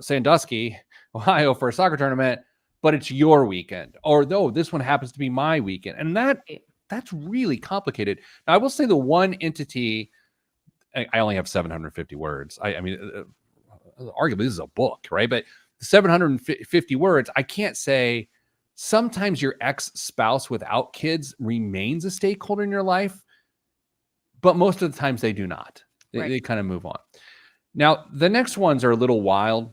A: Sandusky, Ohio, for a soccer tournament, but it's your weekend." Or no, this one happens to be my weekend, and
B: Right.
A: that's really complicated. Now, I will say the one entity. I only have 750 words. I mean, arguably this is a book, right? But 750 words, I can't say sometimes your ex spouse without kids remains a stakeholder in your life, but most of the times they do not.
B: Right.
A: They kind of move on. Now, the next ones are a little wild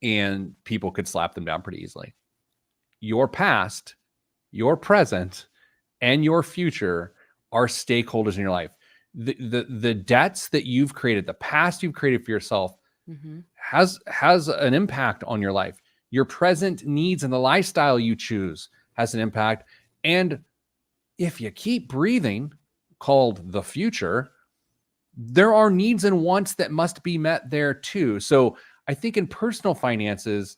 A: and people could slap them down pretty easily. Your past, your present, and your future are stakeholders in your life. The debts that you've created, the past you've created for yourself,
B: Mhm.
A: has an impact on your life. Your present needs and the lifestyle you choose has an impact. And if you keep breathing, called the future, there are needs and wants that must be met there too. So I think in personal finances,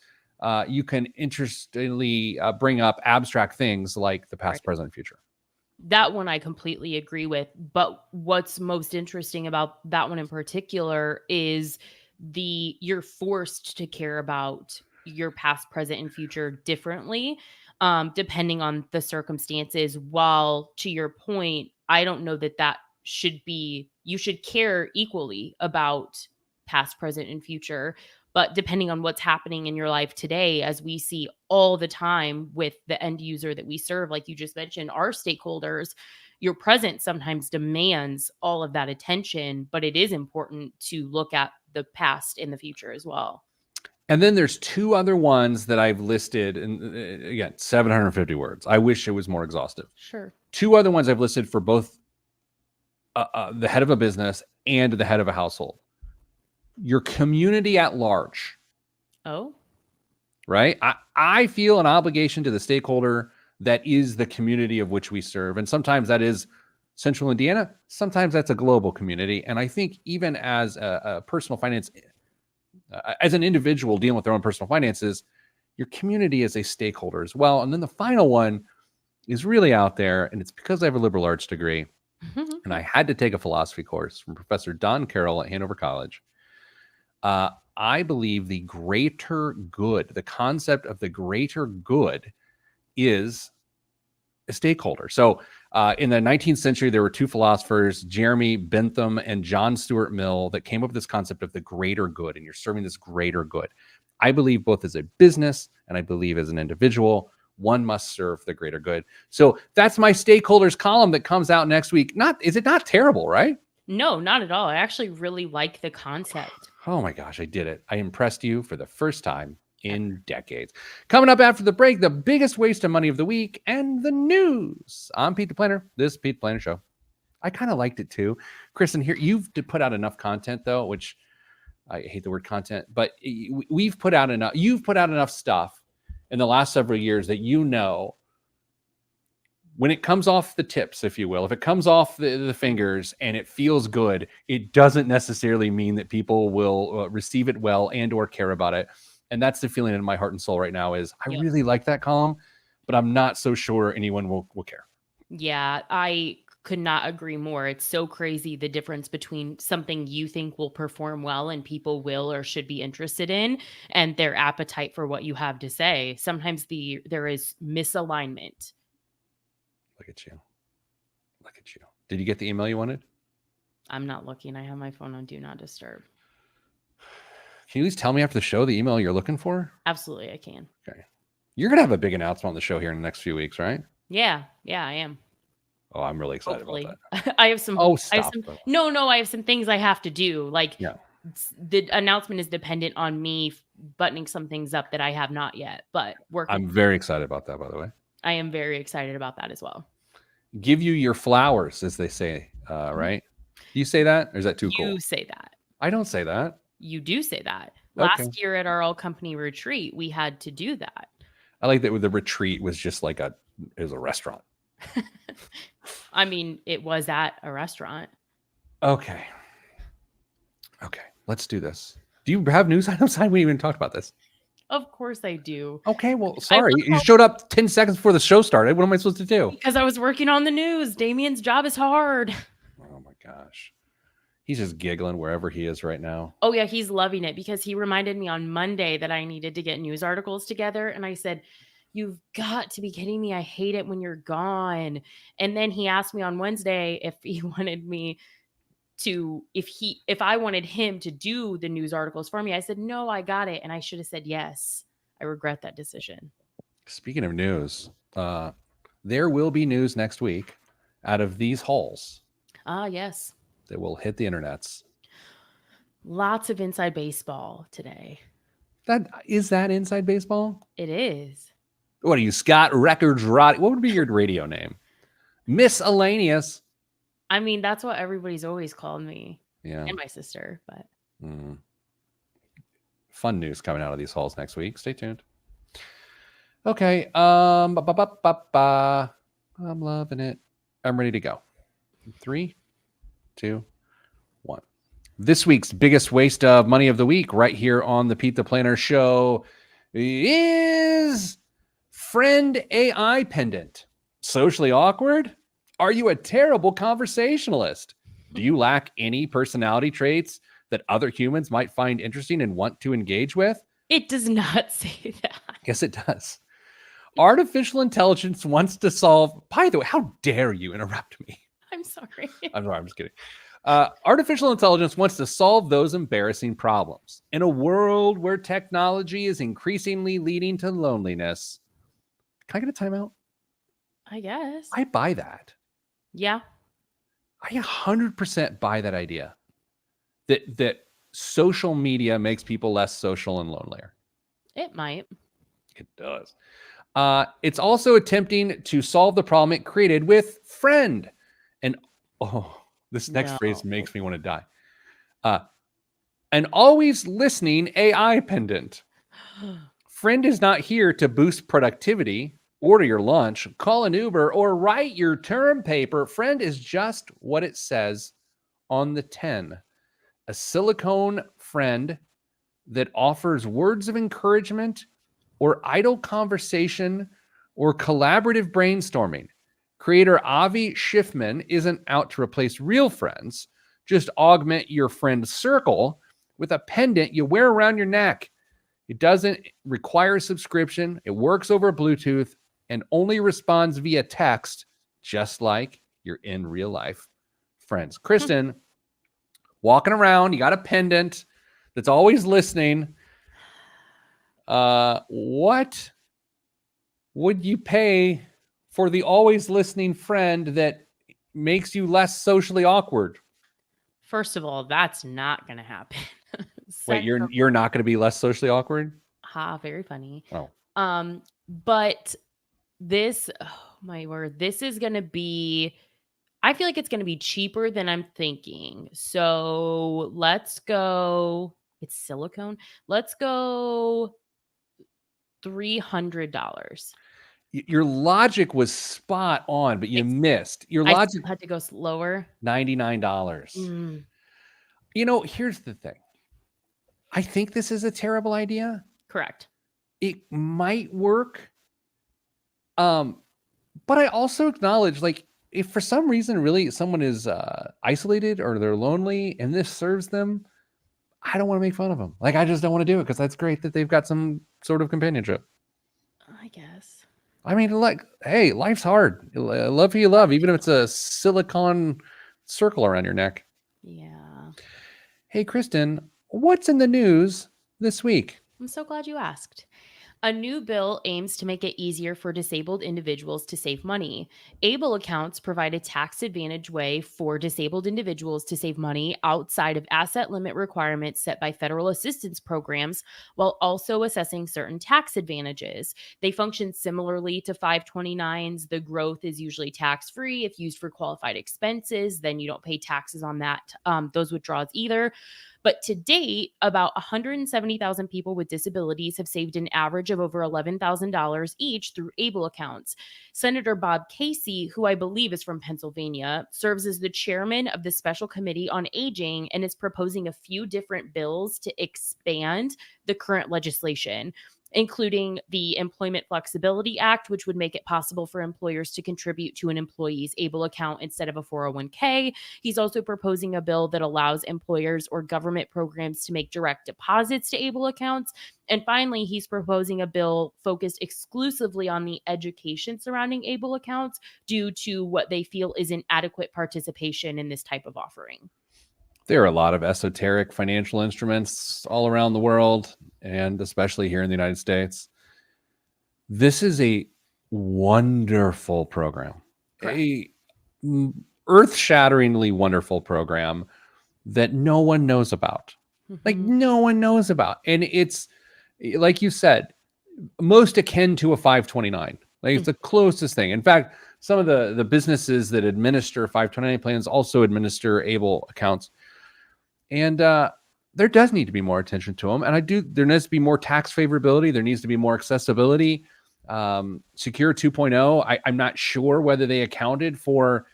A: you can interestingly bring up abstract things like the past,
B: Right.
A: present, and future.
B: That one I completely agree with, but what's most interesting about that one in particular is you're forced to care about your past, present, and future differently, depending on the circumstances, while to your point, I don't know that that should be you should care equally about past, present, and future, but depending on what's happening in your life today, as we see all the time with the end user that we serve, like you just mentioned, our stakeholders, your present sometimes demands all of that attention, but it is important to look at the past and the future as well.
A: And then there's two other ones that I've listed, and again, 750 words. I wish it was more exhaustive.
B: Sure.
A: Two other ones I've listed for both the head of a business and the head of a household. Your community at large,
B: Oh,
A: right? I feel an obligation to the stakeholder that is the community of which we serve. And sometimes that is central Indiana, sometimes that's a global community. And I think even as a personal finance, as an individual dealing with their own personal finances, your community is a stakeholder as well. And then the final one is really out there, and it's because I have a liberal arts degree and I had to take a philosophy course from Professor Don Carroll at Hanover College. I believe the greater good, the concept of the greater good, is a stakeholder. So, in the 19th century, there were two philosophers, Jeremy Bentham and John Stuart Mill, that came up with this concept of the greater good, and you're serving this greater good. I believe both as a business and I believe as an individual, one must serve the greater good. So that's my stakeholders column that comes out next week. Is it not terrible, right?
B: no, not at all. I actually really like the concept
A: Oh my gosh, I did it. I impressed you for the first time
B: ever.
A: in decades. Coming up after the break, the biggest waste of money of the week and the news. I'm Pete the Planner. This is Pete the Planner Show. I kind of liked it too. Kristen, here, you've put out enough content though, which I hate the word content, but we've put out enough. You've put out enough stuff in the last several years that when it comes off the tips, if you will, if it comes off the fingers and it feels good, it doesn't necessarily mean that people will receive it well and or care about it. And that's the feeling in my heart and soul right now is I
B: Yep.
A: really like that column, but I'm not so sure anyone will care.
B: Yeah, I could not agree more. It's so crazy the difference between something you think will perform well and people will or should be interested in and their appetite for what you have to say. Sometimes there is misalignment.
A: Look at you. Look at you. Did you get the email you wanted?
B: I'm not looking. I have my phone on Do Not Disturb.
A: Can you at least tell me after the show the email you're looking for?
B: Absolutely, I can.
A: Okay. You're going to have a big announcement on the show here in the next few weeks, right?
B: Yeah, I am.
A: Oh, I'm really excited about
B: Hopefully.
A: that.
B: I have some
A: Oh,
B: I have
A: stop.
B: some No, I have some things I have to do. Like
A: Yeah.
B: the announcement is dependent on me buttoning some things up that I have not yet, but working.
A: I'm very excited about that, by the way.
B: I am very excited about that as well.
A: Give you your flowers, as they say, right? Do you say that, or is that too cool?
B: You say that.
A: I don't say that.
B: You do say that.
A: Okay.
B: Last year at our all company retreat, we had to do that.
A: I like that the retreat was just like it was a restaurant.
B: I mean, it was at a restaurant.
A: Okay. Let's do this. Do you have news items? I haven't even talked about this.
B: Of course I do.
A: Okay, well, sorry. You showed up 10 seconds before the show started. What am I supposed to do?
B: Because I was working on the news. Damien's job is hard.
A: Oh my gosh. He's just giggling wherever he is right now.
B: Oh yeah, he's loving it because he reminded me on Monday that I needed to get news articles together. And I said, you've got to be kidding me. I hate it when you're gone. And then he asked me on Wednesday if he wanted me to, if I wanted him to do the news articles for me. I said, no, I got it. And I should have said yes. I regret that decision.
A: Speaking of news, there will be news next week out of these halls.
B: Yes.
A: That will hit the internets.
B: Lots of inside baseball today.
A: That inside baseball?
B: It is.
A: What are you, Scott Records Roddy? What would be your radio name? Miscellaneous.
B: I mean, that's what everybody's always called me.
A: Yeah.
B: And my sister, but.
A: Fun news coming out of these halls next week. Stay tuned. Okay. I'm loving it. I'm ready to go. 3, 2, 1. This week's biggest waste of money of the week, right here on the Pete the Planner Show, is Friend AI pendant. Socially awkward? Are you a terrible conversationalist? Do you lack any personality traits that other humans might find interesting and want to engage with?
B: It does not say that.
A: Yes, it does. Artificial intelligence wants to solve. By the way, how dare you interrupt me?
B: I'm sorry.
A: I'm sorry. I'm just kidding. Artificial intelligence wants to solve those embarrassing problems. In a world where technology is increasingly leading to loneliness. Can I get a timeout?
B: I guess.
A: I buy that.
B: Yeah.
A: I 100% buy that idea. That social media makes people less social and lonelier.
B: It might.
A: It does. It's also attempting to solve the problem it created with Friend. And this next phrase makes me want to die. An always listening AI pendant. Friend is not here to boost productivity, order your lunch, call an Uber, or write your term paper. Friend is just what it says on the 10. A silicone friend that offers words of encouragement or idle conversation or collaborative brainstorming. Creator Avi Schiffman isn't out to replace real friends. Just augment your friend circle with a pendant you wear around your neck. It doesn't require a subscription. It works over Bluetooth and only responds via text, just like your in real life friends. Kristen, walking around, you got a pendant that's always listening. What would you pay for the always listening friend that makes you less socially awkward?
B: First of all, that's not going to happen.
A: Wait, you're not going to be less socially awkward?
B: Ha, very funny.
A: Oh.
B: But this, oh my word, this is going to be, I feel like it's going to be cheaper than I'm thinking. So let's go, it's silicone. Let's go $300.
A: Your logic was spot on, but you missed. Your logic
B: had to go lower.
A: $99. You know, here's the thing. I think this is a terrible idea.
B: Correct.
A: It might work. But I also acknowledge, like, if for some reason really someone is isolated or they're lonely and this serves them, I don't want to make fun of them. Like, I just don't want to do it because that's great that they've got some sort of companionship.
B: I guess.
A: I mean, like, hey, life's hard. Love who you love, even if it's a silicone circle around your neck.
B: Yeah.
A: Hey, Kristen, what's in the news this week?
B: I'm so glad you asked. A new bill aims to make it easier for disabled individuals to save money. ABLE accounts provide a tax advantage way for disabled individuals to save money outside of asset limit requirements set by federal assistance programs, while also assessing certain tax advantages. They function similarly to 529s. The growth is usually tax free if used for qualified expenses, then you don't pay taxes on those withdrawals either. But to date, about 170,000 people with disabilities have saved an average of over $11,000 each through ABLE accounts. Senator Bob Casey, who I believe is from Pennsylvania, serves as the chairman of the Special Committee on Aging and is proposing a few different bills to expand the current legislation, including the Employment Flexibility Act, which would make it possible for employers to contribute to an employee's ABLE account instead of a 401k. He's also proposing a bill that allows employers or government programs to make direct deposits to ABLE accounts. And finally, he's proposing a bill focused exclusively on the education surrounding ABLE accounts due to what they feel is inadequate participation in this type of offering.
A: There are a lot of esoteric financial instruments all around the world, and especially here in the United States. This is a wonderful program,
B: Correct.
A: a earth-shatteringly wonderful program that no one knows about. Like
B: Mhm.
A: no one knows about. And it's like you said, most akin to a 529. Like it's
B: Mm.
A: the closest thing. In fact, some of the businesses that administer 529 plans also administer ABLE accounts. And there does need to be more attention to them. And there needs to be more tax favorability. There needs to be more accessibility. Secure 2.0, I'm not sure whether they accounted for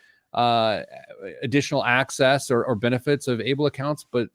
A: additional access or benefits of ABLE accounts, but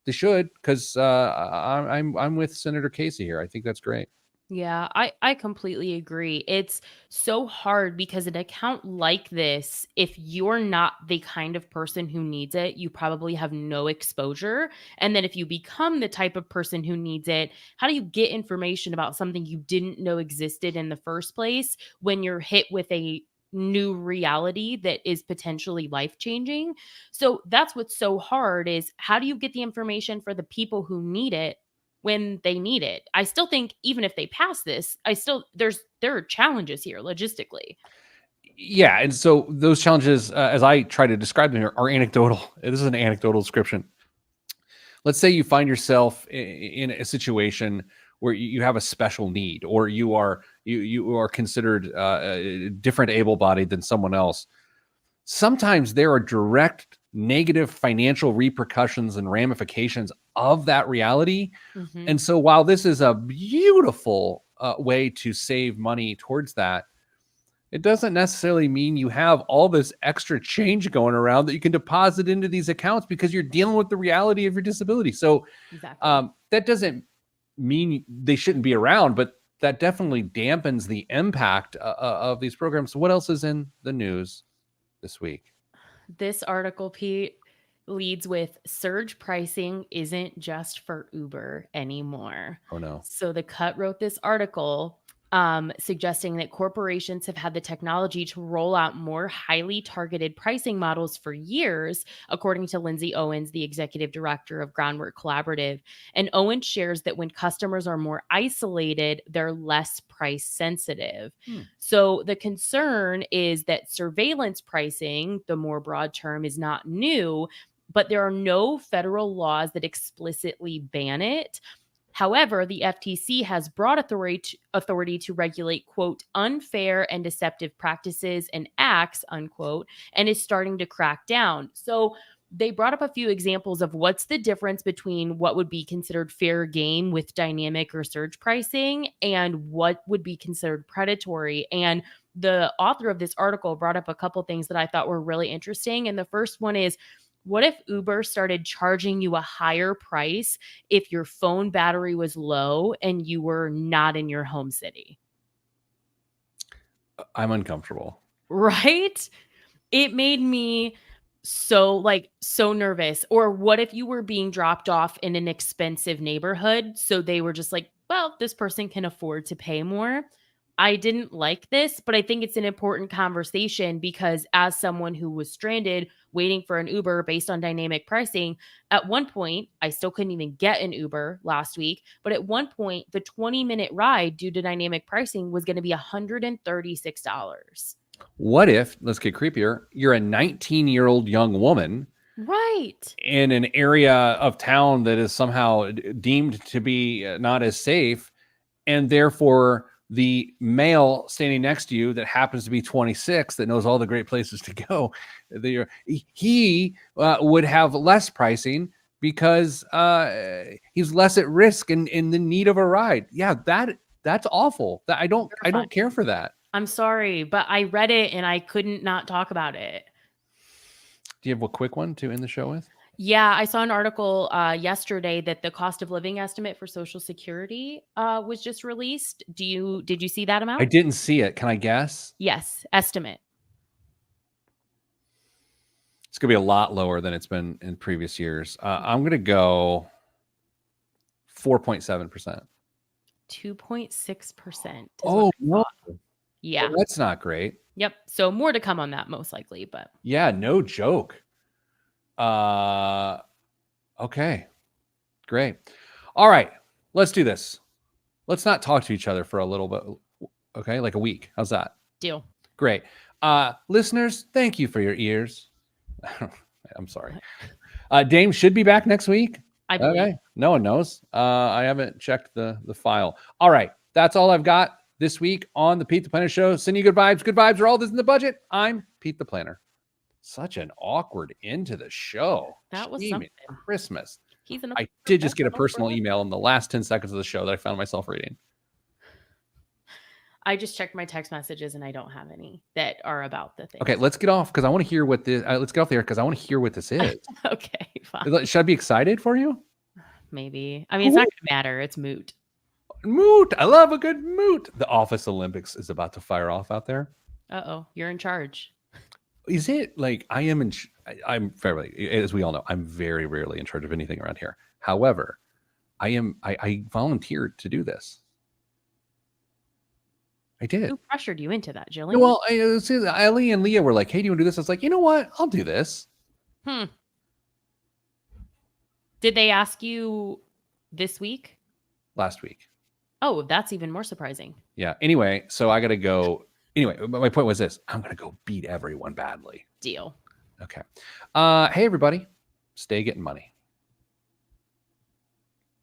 A: they should, because I'm with Senator Casey here. I think that's great.
B: Yeah, I completely agree. It's so hard because an account like this, if you're not the kind of person who needs it, you probably have no exposure. And then if you become the type of person who needs it, how do you get information about something you didn't know existed in the first place when you're hit with a new reality that is potentially life-changing? So that's what's so hard is how do you get the information for the people who need it when they need it? I still think even if they pass this, there are challenges here logistically.
A: Yeah, and so those challenges, as I try to describe them here, are anecdotal. This is an anecdotal description. Let's say you find yourself in a situation where you have a special need, or you are considered different able-bodied than someone else. Sometimes there are direct negative financial repercussions and ramifications of that reality.
B: Mhm.
A: And so while this is a beautiful way to save money towards that, it doesn't necessarily mean you have all this extra change going around that you can deposit into these accounts because you're dealing with the reality of your disability. So
B: Exactly.
A: that doesn't mean they shouldn't be around, but that definitely dampens the impact of these programs. So what else is in the news this week?
B: This article, Pete, leads with surge pricing isn't just for Uber anymore.
A: Oh no.
B: So the Cut wrote this article suggesting that corporations have had the technology to roll out more highly targeted pricing models for years, according to Lindsay Owens, the executive director of Groundwork Collaborative. And Owens shares that when customers are more isolated, they're less price sensitive.
A: Hmm.
B: So the concern is that surveillance pricing, the more broad term, is not new, but there are no federal laws that explicitly ban it. However, the FTC has broad authority to regulate, quote, unfair and deceptive practices and acts, unquote, and is starting to crack down. So they brought up a few examples of what's the difference between what would be considered fair game with dynamic or surge pricing and what would be considered predatory. And the author of this article brought up a couple things that I thought were really interesting. And the first one is, what if Uber started charging you a higher price if your phone battery was low and you were not in your home city?
A: I'm uncomfortable.
B: Right? It made me so nervous. Or what if you were being dropped off in an expensive neighborhood? So they were just like, well, this person can afford to pay more. I didn't like this, but I think it's an important conversation because as someone who was stranded waiting for an Uber based on dynamic pricing. At one point, I still couldn't even get an Uber last week, but at one point, the 20-minute ride due to dynamic pricing was going to be $136.
A: What if, let's get creepier, you're a 19-year-old young woman,
B: right,
A: in an area of town that is somehow deemed to be not as safe, and therefore the male standing next to you that happens to be 26 that knows all the great places to go, he would have less pricing because he's less at risk and in the need of a ride. Yeah, that's awful. I don't care for that.
B: I'm sorry, but I read it and I couldn't not talk about it.
A: Do you have a quick one to end the show with?
B: Yeah, I saw an article yesterday that the cost of living estimate for Social Security was just released. Did you see that amount?
A: I didn't see it. Can I guess?
B: Yes, estimate.
A: It's going to be a lot lower than it's been in previous years. I'm going to go 4.7%.
B: 2.6%.
A: Oh, no.
B: Yeah.
A: Well, that's not great.
B: Yep. So more to come on that most likely, but.
A: Yeah, no joke. Okay. Great. All right. Let's do this. Let's not talk to each other for a little bit. Okay. Like a week. How's that?
B: Deal.
A: Great. Listeners, thank you for your ears. I'm sorry. Dame should be back next week.
B: I believe.
A: Okay. No one knows. I haven't checked the file. All right. That's all I've got this week on the Pete the Planner Show. Sending you good vibes. Good vibes are all this in the budget. I'm Pete the Planner. Such an awkward end to the show.
B: That was something.
A: Christmas.
B: I
A: did just get a personal email in the last 10 seconds of the show that I found myself reading.
B: I just checked my text messages and I don't have any that are about the thing.
A: Okay, let's get off because I want to hear what this. Let's get off there because I want to hear what this is.
B: Okay, fine.
A: Should I be excited for you?
B: Maybe. I mean, it's not going to matter. It's moot.
A: Moot. I love a good moot. The Office Olympics is about to fire off out there.
B: Uh-oh, you're in charge.
A: Is it like I am in? I'm fairly, as we all know, I'm very rarely in charge of anything around here. However, I volunteered to do this. I did.
B: Who pressured you into that, Jillian?
A: Well, Ellie and Leah were like, "Hey, do you want to do this?" I was like, "You know what? I'll do this."
B: Did they ask you this week?
A: Last week.
B: Oh, that's even more surprising.
A: Yeah. Anyway, so I got to go. Anyway, my point was this: I'm going to go beat everyone badly.
B: Deal.
A: Okay. Hey, everybody, stay getting money.